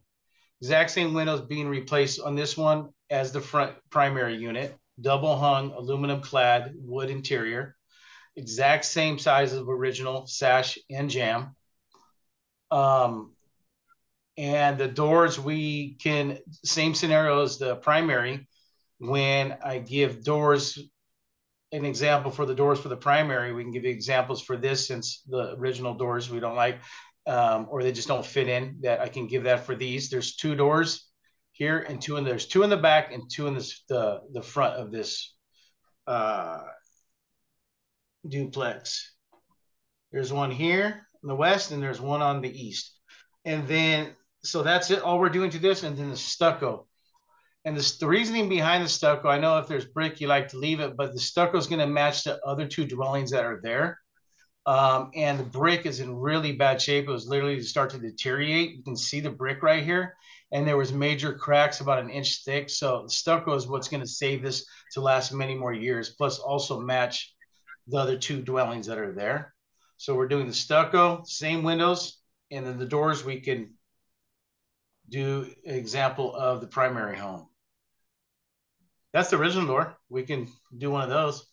Exact same windows being replaced on this one as the front primary unit. Double hung, aluminum clad, wood interior. Exact same size of original sash and jamb. And the doors, same scenario as the primary. When I give doors, an example for the doors for the primary, we can give you examples for this since the original doors we don't like, or they just don't fit in, that I can give that for these. There's 2 doors here and there's 2 in the back and 2 in the front of this duplex. There's one here in the west and there's one on the east. And then, so that's it. All we're doing to this, and then the stucco. And the reasoning behind the stucco, I know if there's brick, you like to leave it, but the stucco is going to match the other 2 dwellings that are there. And the brick is in really bad shape. It was literally start to deteriorate. You can see the brick right here. And there was major cracks about 1 inch thick. So the stucco is what's going to save this to last many more years, plus also match the other 2 dwellings that are there. So we're doing the stucco, same windows, and then the doors we can do an example of the primary home. That's the original door. We can do one of those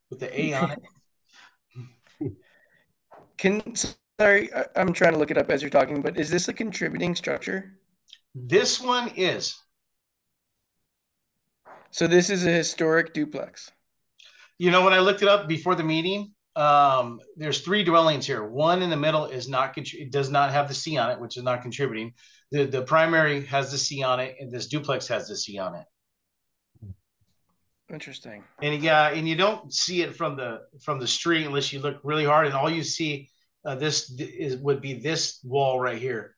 with the A on it. Sorry, I'm trying to look it up as you're talking, but is this a contributing structure? This one is. So this is a historic duplex. You know, when I looked it up before the meeting, there's 3 dwellings here. One in the middle is it does not have the C on it, which is not contributing. The primary has the C on it, and this duplex has the C on it. Interesting. And yeah, and you don't see it from the street unless you look really hard, and all you see would be this wall right here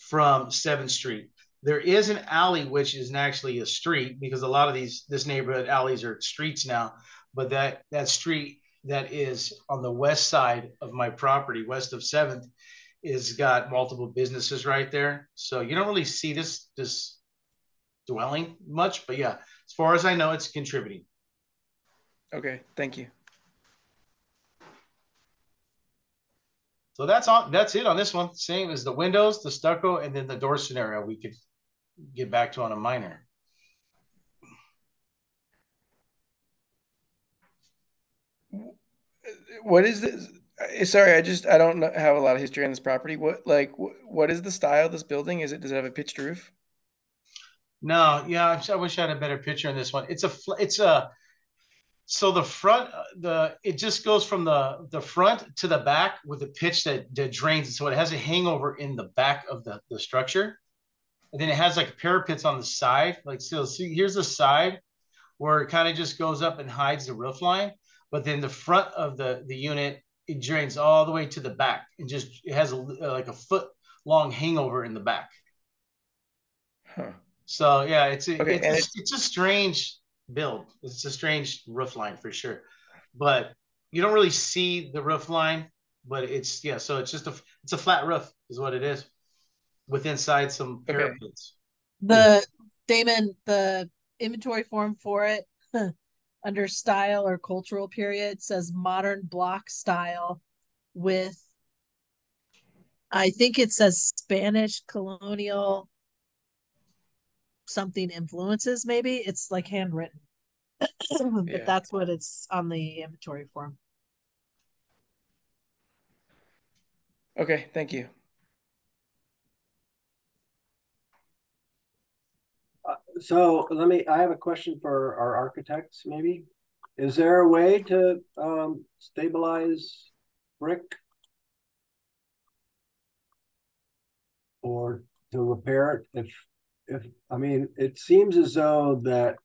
from 7th Street. There is an alley which is actually a street, because a lot of this neighborhood alleys are streets now, but that street that is on the west side of my property, west of 7th, is got multiple businesses right there. So you don't really see this dwelling much, but yeah, as far as I know, it's contributing. Okay, thank you. So that's it on this one. Same as the windows, the stucco, and then the door scenario we could get back to on a minor. What is this? Sorry, I don't have a lot of history on this property. What is the style of this building? Does it have a pitched roof? No, yeah, I wish I had a better picture on this one. So the front, it just goes from the front to the back with a pitch that drains. So it has a hangover in the back of the structure. And then it has like parapets on the side. Like, so see, here's the side where it kind of just goes up and hides the roof line. But then the front of the unit, it drains all the way to the back and it has like a foot long hangover in the back. Huh. So yeah, it's a strange build. It's a strange roof line for sure, but you don't really see the roof line. But so it's just a flat roof is what it is, with inside some parapets. Damon, the inventory form for it under style or cultural period says modern block style with, I think it says Spanish colonial something influences, maybe. It's like handwritten. But that's what it's on the inventory form. Okay, thank you. So I have a question for our architects, maybe. Is there a way to stabilize brick or to repair it? If I mean, it seems as though that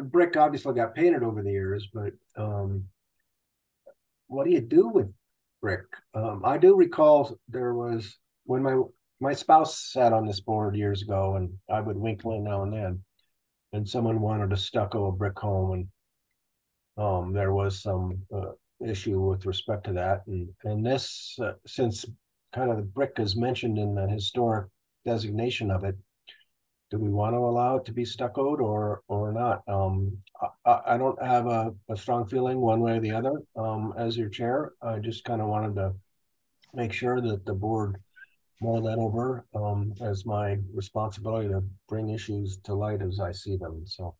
brick obviously got painted over the years, but what do you do with brick? I do recall there was when my spouse sat on this board years ago, and I would winkle in now and then, and someone wanted to stucco a brick home, and there was some issue with respect to that, and this since kind of the brick is mentioned in the historic designation of it, do we want to allow it to be stuccoed or not? I don't have a strong feeling one way or the other. As your chair, I just kind of wanted to make sure that the board mull that over as my responsibility to bring issues to light as I see them. So,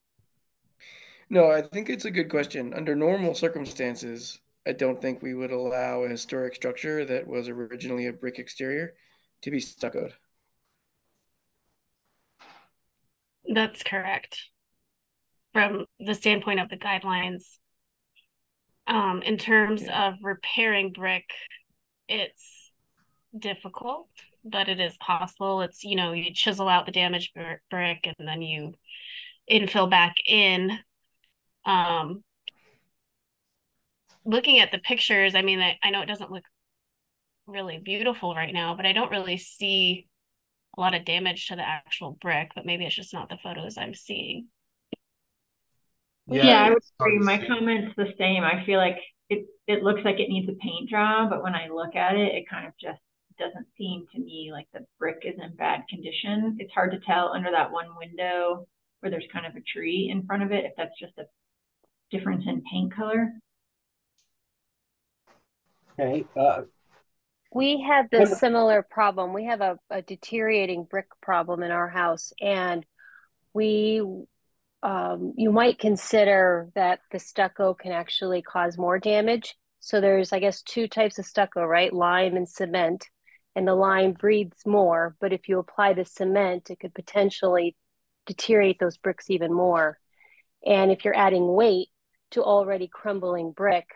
no, I think it's a good question. Under normal circumstances, I don't think we would allow a historic structure that was originally a brick exterior to be stuccoed. That's correct. From the standpoint of the guidelines, in terms of repairing brick, it's difficult, but it is possible. It's, you chisel out the damaged brick and then you infill back in. Looking at the pictures, I mean, I know it doesn't look really beautiful right now, but I don't really see a lot of damage to the actual brick, but maybe it's just not the photos I'm seeing. Yeah, I would agree. My comment's the same. I feel like it looks like it needs a paint job, but when I look at it, it kind of just doesn't seem to me like the brick is in bad condition. It's hard to tell under that one window where there's kind of a tree in front of it if that's just a difference in paint color. Okay. We have this similar problem. We have a deteriorating brick problem in our house, and you might consider that the stucco can actually cause more damage. So there's, I guess, two types of stucco, right? Lime and cement. And the lime breathes more, but if you apply the cement, it could potentially deteriorate those bricks even more. And if you're adding weight to already crumbling brick,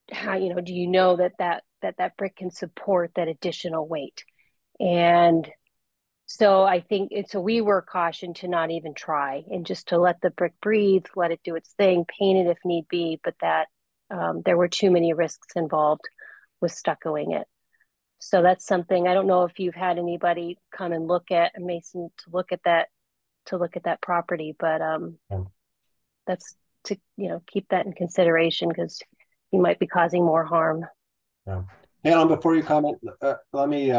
do you know that brick can support that additional weight? And so I think so we were cautioned to not even try and just to let the brick breathe, let it do its thing, paint it if need be, but that there were too many risks involved with stuccoing it. So that's something, I don't know if you've had anybody come and look at a mason to look at that property, but that's to, keep that in consideration because you might be causing more harm. Yeah. Alan, before you comment, let me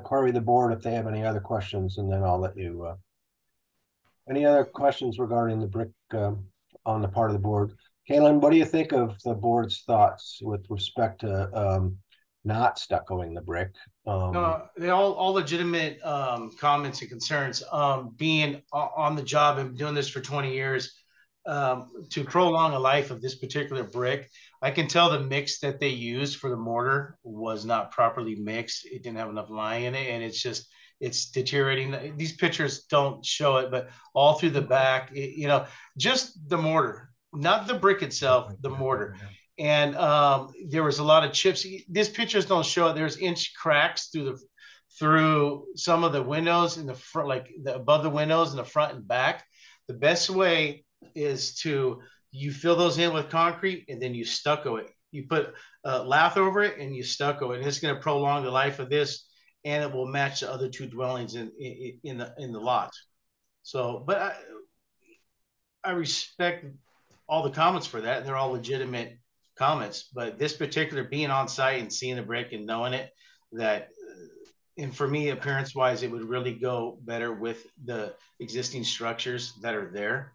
query the board if they have any other questions, and then I'll let you. Any other questions regarding the brick on the part of the board? Kaylin, what do you think of the board's thoughts with respect to not stuccoing the brick? They all legitimate comments and concerns. Being on the job and doing this for 20 years, to prolong a life of this particular brick, I can tell the mix that they used for the mortar was not properly mixed. It didn't have enough lime in it, and it's deteriorating. These pictures don't show it, but all through the back, just the mortar, not the brick itself, the mortar. And there was a lot of chips. These pictures don't show it. There's inch cracks through some of the windows in the front, like above the windows in the front and back. The best way is you fill those in with concrete and then you stucco it. You put lath over it and you stucco it. And it's going to prolong the life of this, and it will match the other two dwellings in the lot. So, but I respect all the comments for that, and they're all legitimate comments. But this particular, being on site and seeing the brick and knowing it, that and for me, appearance wise, it would really go better with the existing structures that are there.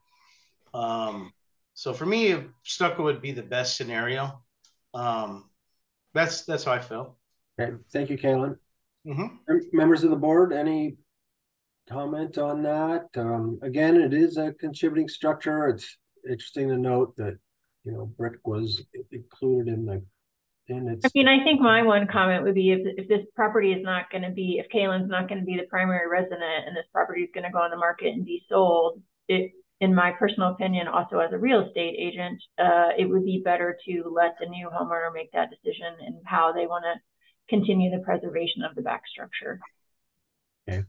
So for me, stucco would be the best scenario. That's how I feel. Okay, thank you, Kaylin. Members of the board, any comment on that? Again, it is a contributing structure. It's interesting to note that brick was included in its. I mean, I think my one comment would be if this property is not going to be, if Kaylin's not going to be the primary resident and this property is going to go on the market and be sold, in my personal opinion, also as a real estate agent, it would be better to let the new homeowner make that decision and how they want to continue the preservation of the back structure. Okay.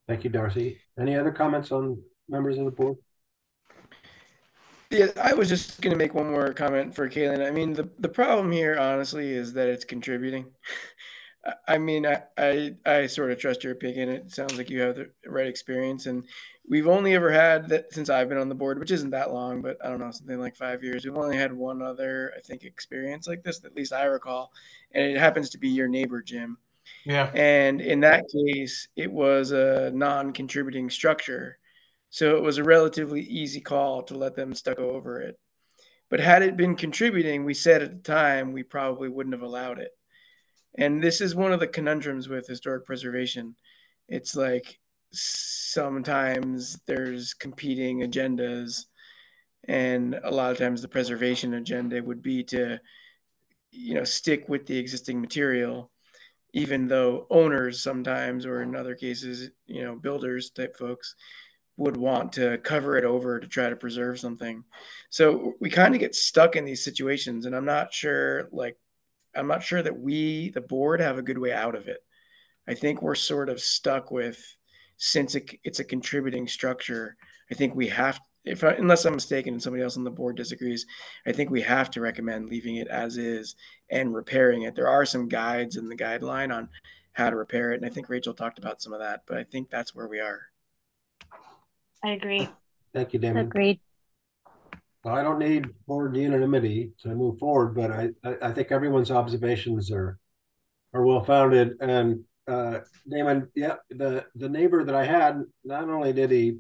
Thank you, Darcy. Any other comments on members of the board? Yeah, I was just going to make one more comment for Kaylin. I mean, the problem here, honestly, is that it's contributing. I mean, I sort of trust your opinion. It sounds like you have the right experience, and we've only ever had that since I've been on the board, which isn't that long, but I don't know, something like 5 years. We've only had one other, I think, experience like this, at least I recall, and it happens to be your neighbor, Jim. Yeah. And in that case, it was a non-contributing structure, so it was a relatively easy call to let them stucco over it. But had it been contributing, we said at the time we probably wouldn't have allowed it. And this is one of the conundrums with historic preservation. It's like sometimes there's competing agendas, and a lot of times the preservation agenda would be to, stick with the existing material, even though owners sometimes, or in other cases, builders type folks, would want to cover it over to try to preserve something. So we kind of get stuck in these situations, and I'm not sure that we, the board, have a good way out of it. I think we're sort of stuck with, since it's a contributing structure, I think we have, unless I'm mistaken and somebody else on the board disagrees, I think we have to recommend leaving it as is and repairing it. There are some guides in the guideline on how to repair it, and I think Rachel talked about some of that, but I think that's where we are. I agree. Thank you, Damon. Agreed. Well, I don't need board unanimity to move forward, but I think everyone's observations are well-founded. And Damon, yeah, the neighbor that I had, not only did he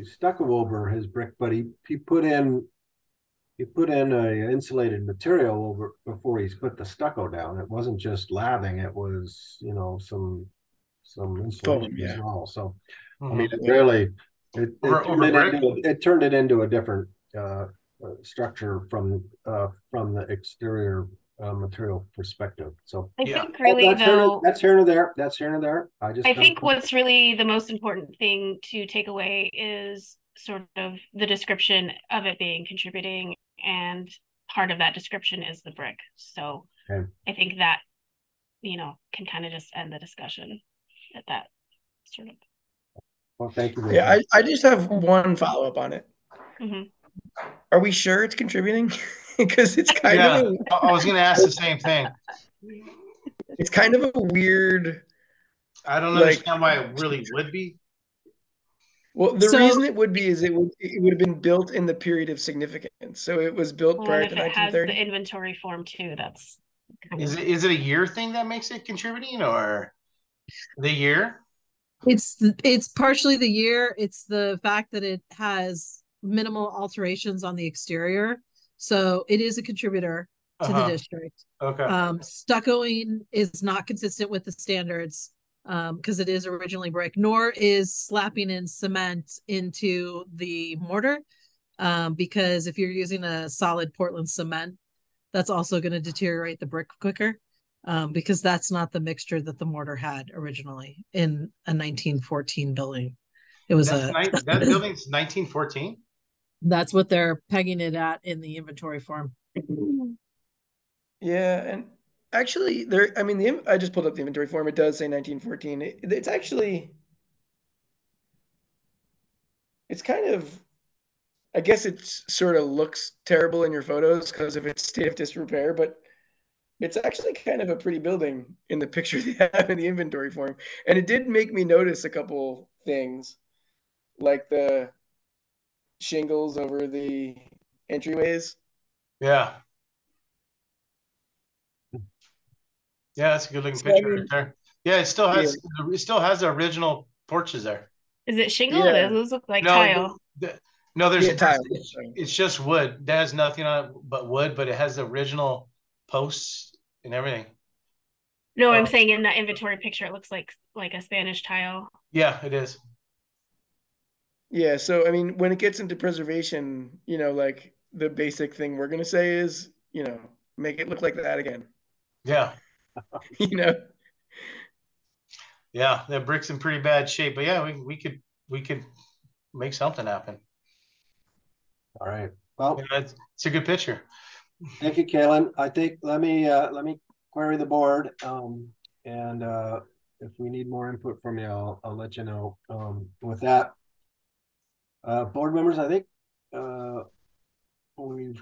stucco over his brick, but he put in a insulated material over before he put the stucco down. It wasn't just lathing; it was some insulation as well. So I mean, it really it turned it into a different structure from the exterior material perspective. So I think really that's here and there. That's here and there. I think what's really the most important thing to take away is sort of the description of it being contributing, and part of that description is the brick. So okay. I think that can kind of just end the discussion at that sort of. Well, thank you. Yeah, I just have one follow-up on it. Mm-hmm. Are we sure it's contributing? because it's kind Yeah, of I was going to ask the same thing. it's kind of a weird, I don't like, understand why it really would be. well, the So reason it would be is it would have been built in the period of significance. So it was built Well, and prior if to it has the 1930. inventory form too, that's kind Is of it a year thing that makes it contributing, or the year? it's partially the year. It's the fact that it has minimal alterations on the exterior. So it is a contributor to the Uh-huh. district. Okay. Stuccoing is not consistent with the standards because it is originally brick, nor is slapping in cement into the mortar. Because if you're using a solid Portland cement, that's also going to deteriorate the brick quicker. Because that's not the mixture that the mortar had originally in a 1914 building. It was That building's 1914? that's what they're pegging it at in the inventory form. Yeah, and actually, I mean, I just pulled up the inventory form. It does say 1914. It's actually, it's kind of, I guess it sort of looks terrible in your photos because of its state of disrepair, but it's actually kind of a pretty building in the picture they have in the inventory form. And it did make me notice a couple things, like the shingles over the entryways. Yeah. Yeah, that's a good looking So, I picture right mean, there. Yeah, yeah, it still has the original porches there. is it shingle? yeah, Those look like No, tile. no, yeah, tile. it's just wood. That has nothing on it but wood, but it has the original posts and everything. No, I'm Oh, saying in that inventory picture, it looks like a Spanish tile. yeah, it is. Yeah, so I mean, when it gets into preservation, like the basic thing we're gonna say is, make it look like that again. Yeah. You know? Yeah, that brick's in pretty bad shape, but yeah, we could make something happen. All right. Well, Yeah, it's a good picture. thank you, Kalen. I think let me query the board. And if we need more input from you, I'll let you know. With that, board members, I think we've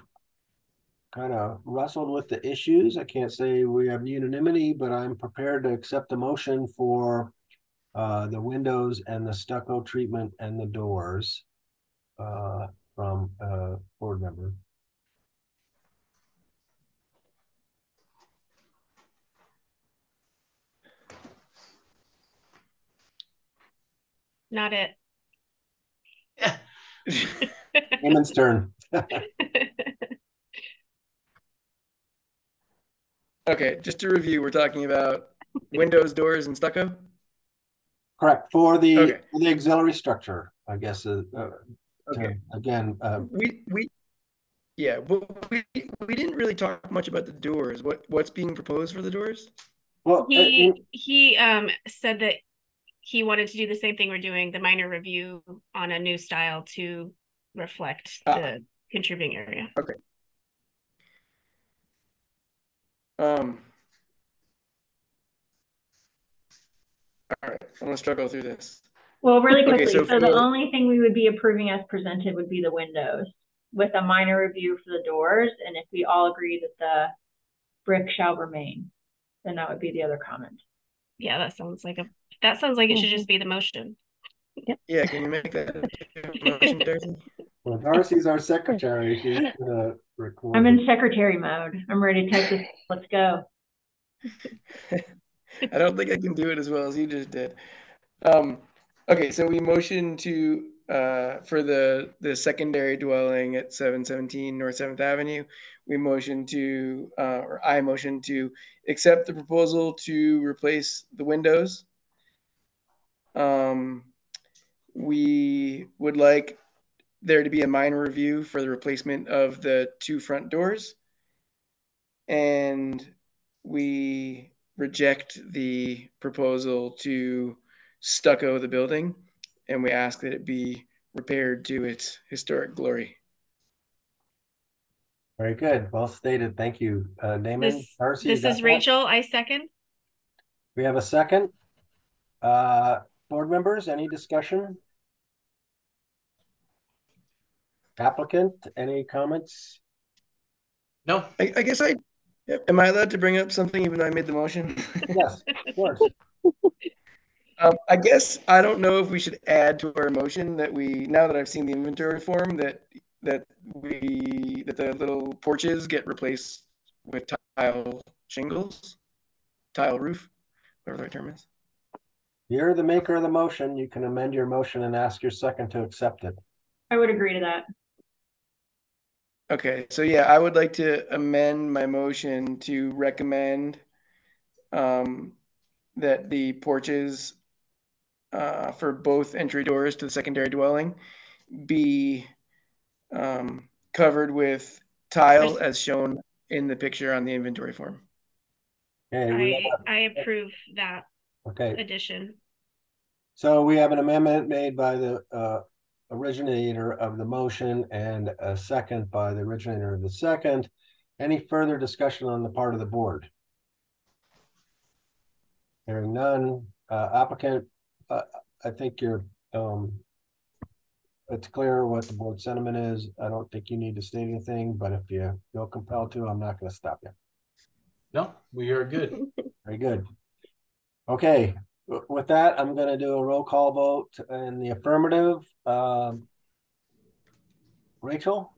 kind of wrestled with the issues. I can't say we have unanimity, but I'm prepared to accept the motion for the windows and the stucco treatment and the doors from board member. Not it. Eamon's turn. Okay, just to review, we're talking about windows, doors, and stucco? Correct. For the Okay. auxiliary structure, I guess. Okay. Again, Yeah, but we didn't really talk much about the doors. What's being proposed for the doors? well, He said that he wanted to do the same thing we're doing, the minor review on a new style to reflect the contributing area. Okay. All right, I'm gonna struggle through this. Well, really quickly, Okay, so so the only thing we would be approving as presented would be the windows with a minor review for the doors. And if we all agree that the brick shall remain, then that would be the other comment. Yeah, that sounds like it should just be the motion. Yeah, can you make that motion, Darcy? well, Darcy's our secretary. She's gonna record. I'm in secretary mode. I'm ready to type this. Let's go. I don't think I can do it as well as you just did. Okay, so we motion to for the secondary dwelling at 717 North 7th Avenue. We motion to or I motion to accept the proposal to replace the windows. We would like there to be a minor review for the replacement of the two front doors. And we reject the proposal to stucco the building, and we ask that it be repaired to its historic glory. Very good. Well stated. Thank you, Damon. Darcy, This is Rachel. I second. We have a second. Board members, any discussion? Applicant, any comments? No. I guess am I allowed to bring up something even though I made the motion? Yes, of course. I guess I don't know if we should add to our motion that now that I've seen the inventory form, that the little porches get replaced with tile shingles, tile roof, whatever the right term is. You're the maker of the motion. You can amend your motion and ask your second to accept it. I would agree to that. Okay, so yeah, I would like to amend my motion to recommend that the porches for both entry doors to the secondary dwelling be covered with tile as shown in the picture on the inventory form. Okay, I approve that addition. So we have an amendment made by the originator of the motion and a second by the originator of the second. Any further discussion on the part of the board? Hearing none. Applicant, I think it's clear what the board sentiment is. I don't think you need to state anything, but if you feel compelled to, I'm not going to stop you. No, we are good. Very good. Okay, with that, I'm going to do a roll call vote in the affirmative. Rachel?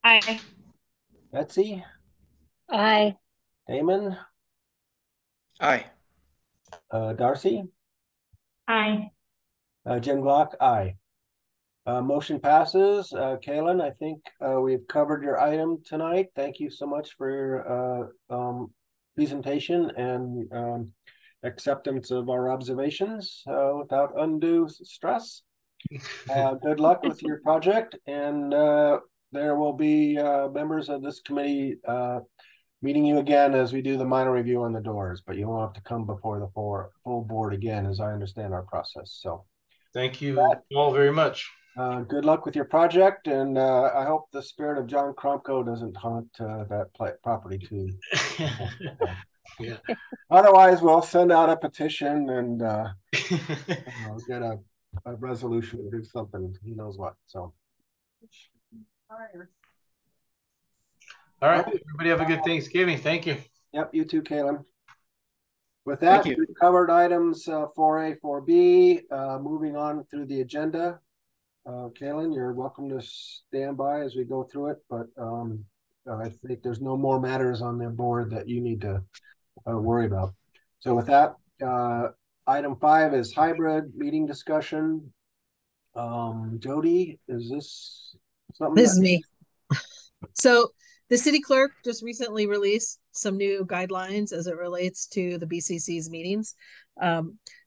Aye. Betsy? Aye. Damon? Aye. Darcy? Aye. Jim Glock? Aye. Motion passes. Kaylin, I think we've covered your item tonight. Thank you so much for your presentation and acceptance of our observations without undue stress. Good luck with your project, and there will be members of this committee meeting you again as we do the minor review on the doors, but you won't have to come before the full board again, as I understand our process. So thank you all very much. Good luck with your project, and I hope the spirit of John Kromko doesn't haunt that property too. Yeah. Otherwise, we'll send out a petition and get a resolution to do something. Who knows what? So. All right. Everybody have a good Thanksgiving. Thank you. Yep. You too, Caleb. With that, we've covered items 4A, 4B. Moving on through the agenda. Kaylin, you're welcome to stand by as we go through it, but I think there's no more matters on the board that you need to worry about. So with that, item 5 is hybrid meeting discussion. Jody, is this something? This is me. So the city clerk just recently released some new guidelines as it relates to the BCC's meetings.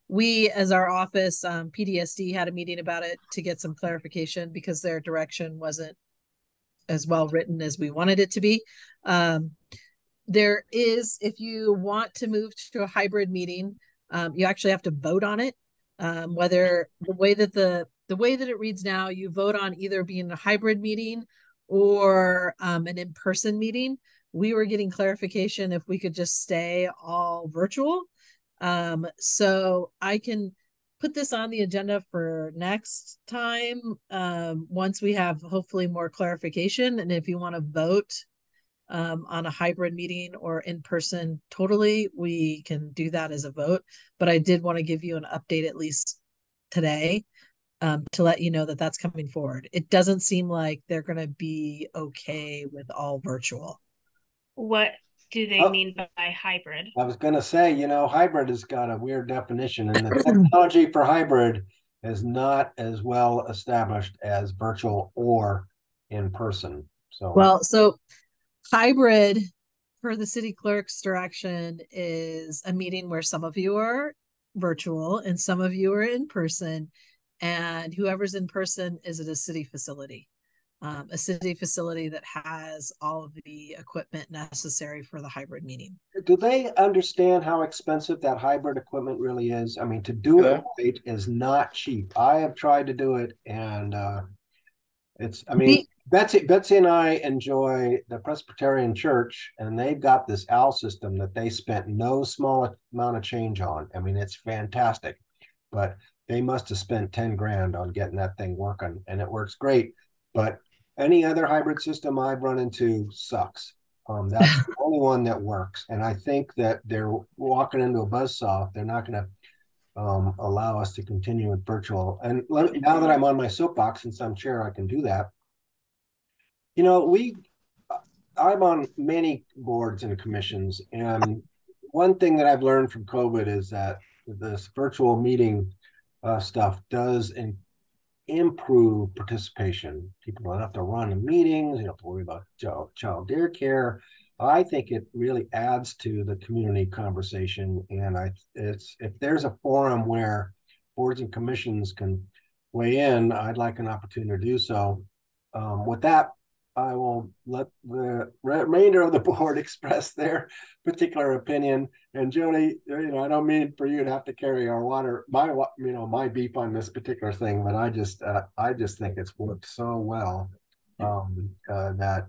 We, as our office, PDSD, had a meeting about it to get some clarification because their direction wasn't as well written as we wanted it to be. There is, if you want to move to a hybrid meeting, you actually have to vote on it. Whether the way that it reads now, you vote on either being a hybrid meeting or an in-person meeting. We were getting clarification if we could just stay all virtual. So I can put this on the agenda for next time once we have hopefully more clarification. And if you want to vote on a hybrid meeting or in person totally, we can do that as a vote. But I did want to give you an update at least today to let you know that that's coming forward. It doesn't seem like they're going to be okay with all virtual. What do they mean by hybrid? I was going to say, hybrid has got a weird definition, and the technology for hybrid is not as well established as virtual or in person. So hybrid, per the city clerk's direction, is a meeting where some of you are virtual and some of you are in person, and whoever's in person is at a city facility. A city facility that has all of the equipment necessary for the hybrid meeting. Do they understand how expensive that hybrid equipment really is? I mean, to do it right is not cheap. I have tried to do it, and Betsy and I enjoy the Presbyterian Church, and they've got this OWL system that they spent no small amount of change on. I mean, it's fantastic, but they must have spent 10 grand on getting that thing working, and it works great. But any other hybrid system I've run into sucks. That's the only one that works. And I think that they're walking into a buzzsaw. They're not going to allow us to continue with virtual. And now that I'm on my soapbox, since I'm chair, I can do that. You know, I'm on many boards and commissions, and one thing that I've learned from COVID is that this virtual meeting stuff does improve participation. People don't have to run in meetings, you don't have to worry about child daycare. I think it really adds to the community conversation, and if there's a forum where boards and commissions can weigh in, I'd like an opportunity to do so. With that, I will let the remainder of the board express their particular opinion. And Jody, I don't mean for you to have to carry my beef on this particular thing, but I just think it's worked so well that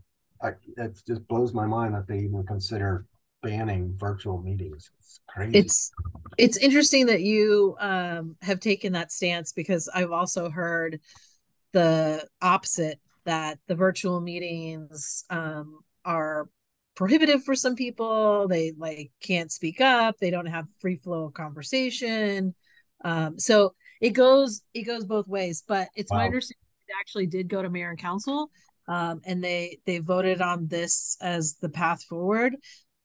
it just blows my mind that they even consider banning virtual meetings. It's crazy. It's interesting that you have taken that stance, because I've also heard the opposite, that the virtual meetings are prohibitive for some people. They can't speak up. They don't have free flow of conversation. So it goes both ways, but it's my understanding it actually did go to mayor and council, and they voted on this as the path forward.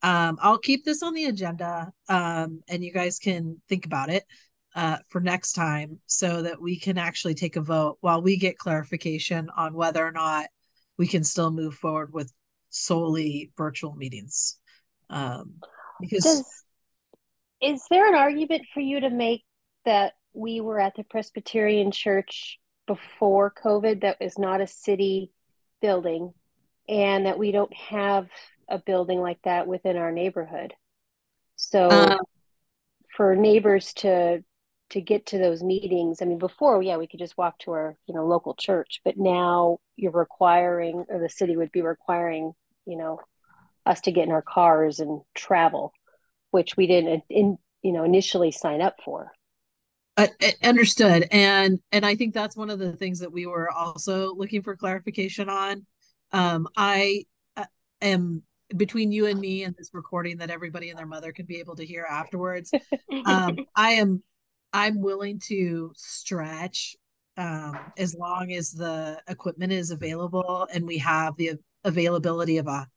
I'll keep this on the agenda, and you guys can think about it for next time, so that we can actually take a vote while we get clarification on whether or not we can still move forward with solely virtual meetings. Because is there an argument for you to make that we were at the Presbyterian Church before COVID that is not a city building, and that we don't have a building like that within our neighborhood? So for neighbors to get to those meetings, I mean, before, yeah, we could just walk to our, local church, but now you're requiring, or the city would be requiring, us to get in our cars and travel, which we didn't, initially sign up for. Understood. And I think that's one of the things that we were also looking for clarification on. I am, between you and me and this recording that everybody and their mother can be able to hear afterwards, I'm willing to stretch as long as the equipment is available and we have the availability of a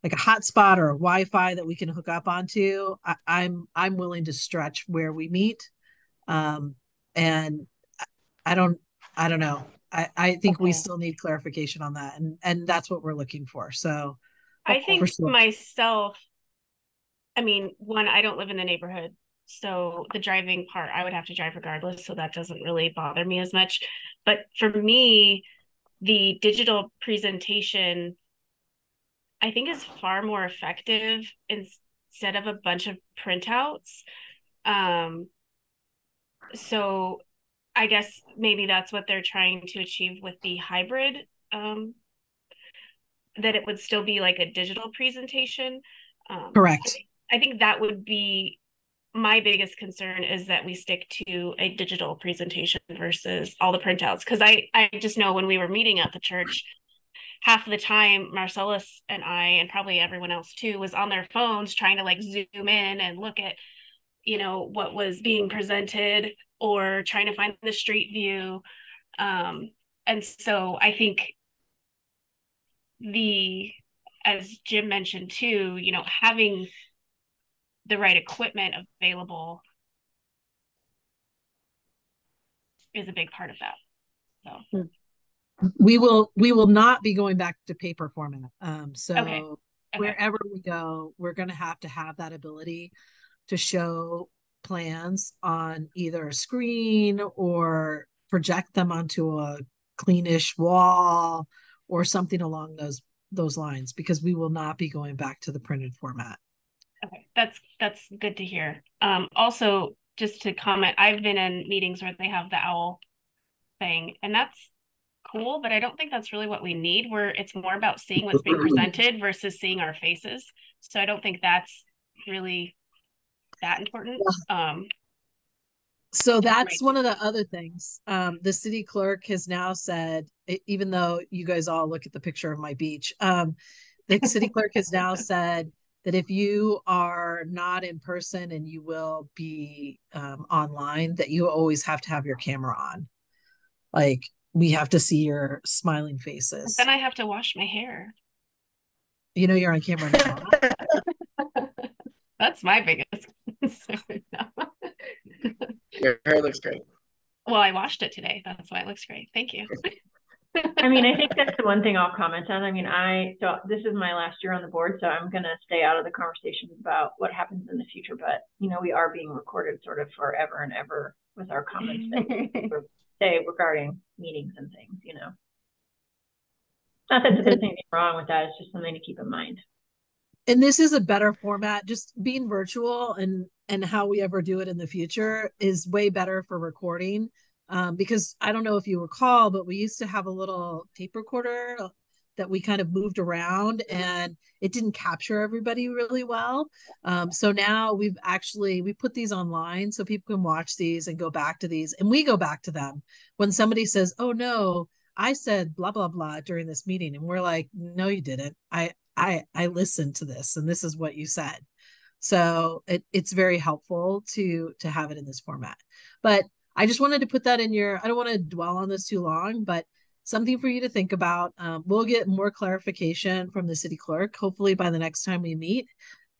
hotspot or a Wi-Fi that we can hook up onto. I'm willing to stretch where we meet. And I don't know. I think we still need clarification on that, and that's what we're looking for. So I think myself, I mean, one, I don't live in the neighborhood, so the driving part, I would have to drive regardless, so that doesn't really bother me as much. But for me, the digital presentation, I think, is far more effective instead of a bunch of printouts. So I guess maybe that's what they're trying to achieve with the hybrid, that it would still be like a digital presentation. Correct. I think that would be my biggest concern, is that we stick to a digital presentation versus all the printouts. Because I just know when we were meeting at the church, half of the time Marcellus and I, and probably everyone else too, was on their phones trying to zoom in and look at what was being presented, or trying to find the street view. And so I think as Jim mentioned too, having the right equipment available is a big part of that. So we will not be going back to paper format. Okay. Wherever we go, we're going to have that ability to show plans on either a screen or project them onto a cleanish wall or something along those lines, because we will not be going back to the printed format. Okay, that's good to hear. Also, just to comment, I've been in meetings where they have the owl thing, and that's cool, but I don't think that's really what we need. It's more about seeing what's being presented versus seeing our faces. So I don't think that's really that important. So that's one of the other things. The city clerk has now said, even though you guys all look at the picture of my beach, the city clerk has now said that if you are not in person and you will be online, that you always have to have your camera on. Like, we have to see your smiling faces. Then I have to wash my hair. You know you're on camera now. That's my biggest concern. Your hair looks great. Well, I washed it today. That's why it looks great. Thank you. I mean, I think that's the one thing I'll comment on. I mean, so this is my last year on the board, so I'm going to stay out of the conversations about what happens in the future. But, you know, we are being recorded sort of forever and ever with our comments that we say regarding meetings and things, you know. Not that there's anything wrong with that. It's just something to keep in mind. And this is a better format. Just being virtual and how we ever do it in the future is way better for recording. Because I don't know if you recall, but we used to have a little tape recorder that we kind of moved around, and it didn't capture everybody really well. So now we put these online so people can watch these and go back to these, and we go back to them when somebody says, "Oh no, I said blah blah blah during this meeting," and we're like, "No, you didn't. I listened to this, and this is what you said." So it's very helpful to have it in this format. But I just wanted to put that in I don't want to dwell on this too long, but something for you to think about. We'll get more clarification from the city clerk, hopefully by the next time we meet.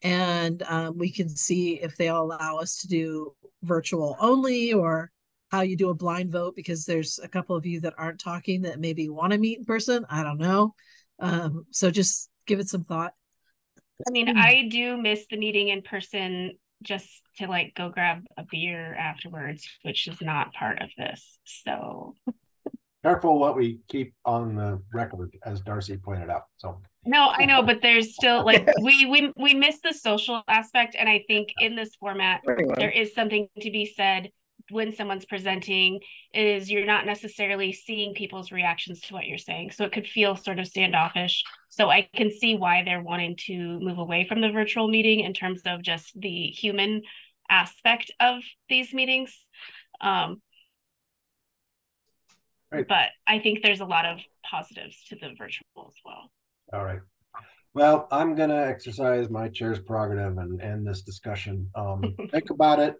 And we can see if they'll allow us to do virtual only, or how you do a blind vote, because there's a couple of you that aren't talking that maybe want to meet in person. I don't know. So just give it some thought. I mean, I do miss the meeting in person, just to like go grab a beer afterwards, which is not part of this. So careful what we keep on the record, as Darcy pointed out. So no, I know, but there's still like we miss the social aspect, and I think in this format there is something to be said when someone's presenting. Is you're not necessarily seeing people's reactions to what you're saying, so it could feel sort of standoffish. So I can see why they're wanting to move away from the virtual meeting in terms of just the human aspect of these meetings. Right. But I think there's a lot of positives to the virtual as well. All right. Well, I'm going to exercise my chair's prerogative and end this discussion. Think about it.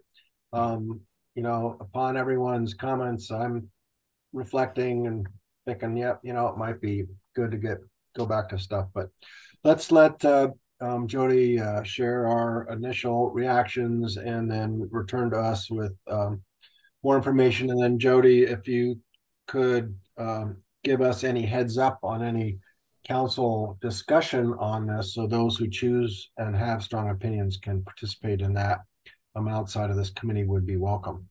You know, upon everyone's comments, I'm reflecting and thinking, yep, you know, it might be good to go back to stuff. But let's let Jody share our initial reactions and then return to us with more information. And then Jody, if you could give us any heads up on any council discussion on this, so those who choose and have strong opinions can participate in that outside of this committee would be welcome.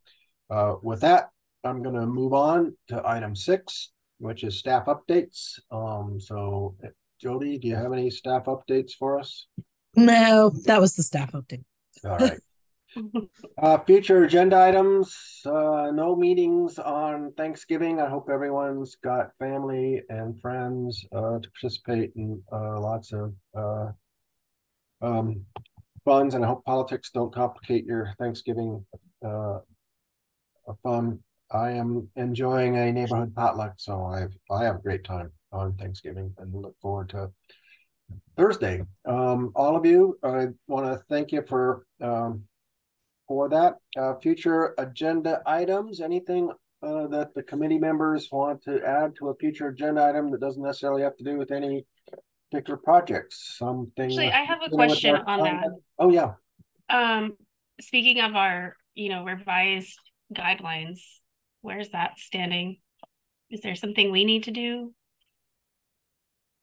With that, I'm going to move on to item 6, which is staff updates. So Jody, do you have any staff updates for us? No, that was the staff update. All right. Future agenda items, no meetings on Thanksgiving. I hope everyone's got family and friends to participate in lots of funds, and I hope politics don't complicate your Thanksgiving fun. I am enjoying a neighborhood potluck, so I have a great time on Thanksgiving and look forward to Thursday. All of you, I want to thank you for that. Future agenda items, anything that the committee members want to add to a future agenda item that doesn't necessarily have to do with any particular projects? Something. Actually, I have a question on that. Oh yeah. Speaking of our, revised guidelines, where's that standing? Is there something we need to do?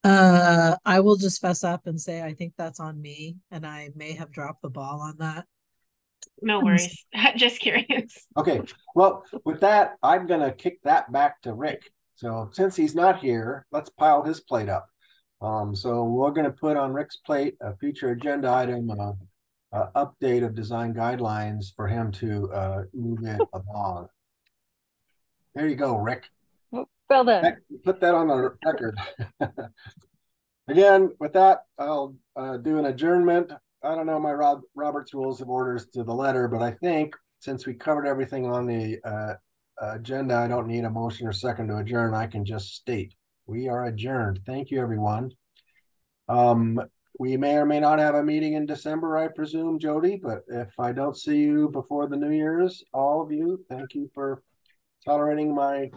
I will just fess up and say I think that's on me, and I may have dropped the ball on that. No worries. Just curious. Okay. Well, with that, I'm going to kick that back to Rick. So since he's not here, let's pile his plate up. So we're going to put on Rick's plate a future agenda item, update of design guidelines for him to move it along. There you go, Rick. Well done. Put that on the record. Again, with that, I'll do an adjournment. I don't know my Robert's Rules of Orders to the letter, but I think since we covered everything on the agenda, I don't need a motion or second to adjourn. I can just state we are adjourned. Thank you, everyone. We may or may not have a meeting in December, I presume, Jody, but if I don't see you before the New Year's, all of you, thank you for tolerating my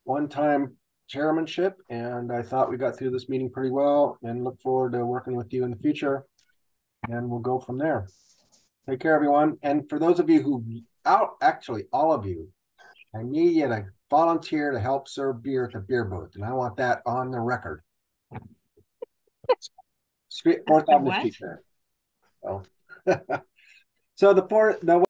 one-time chairmanship. And I thought we got through this meeting pretty well and look forward to working with you in the future. And we'll go from there. Take care, everyone. And for those of you who actually all of you, I need you to volunteer to help serve beer at the beer booth. And I want that on the record. Fourth Avenue Street there. Oh. So the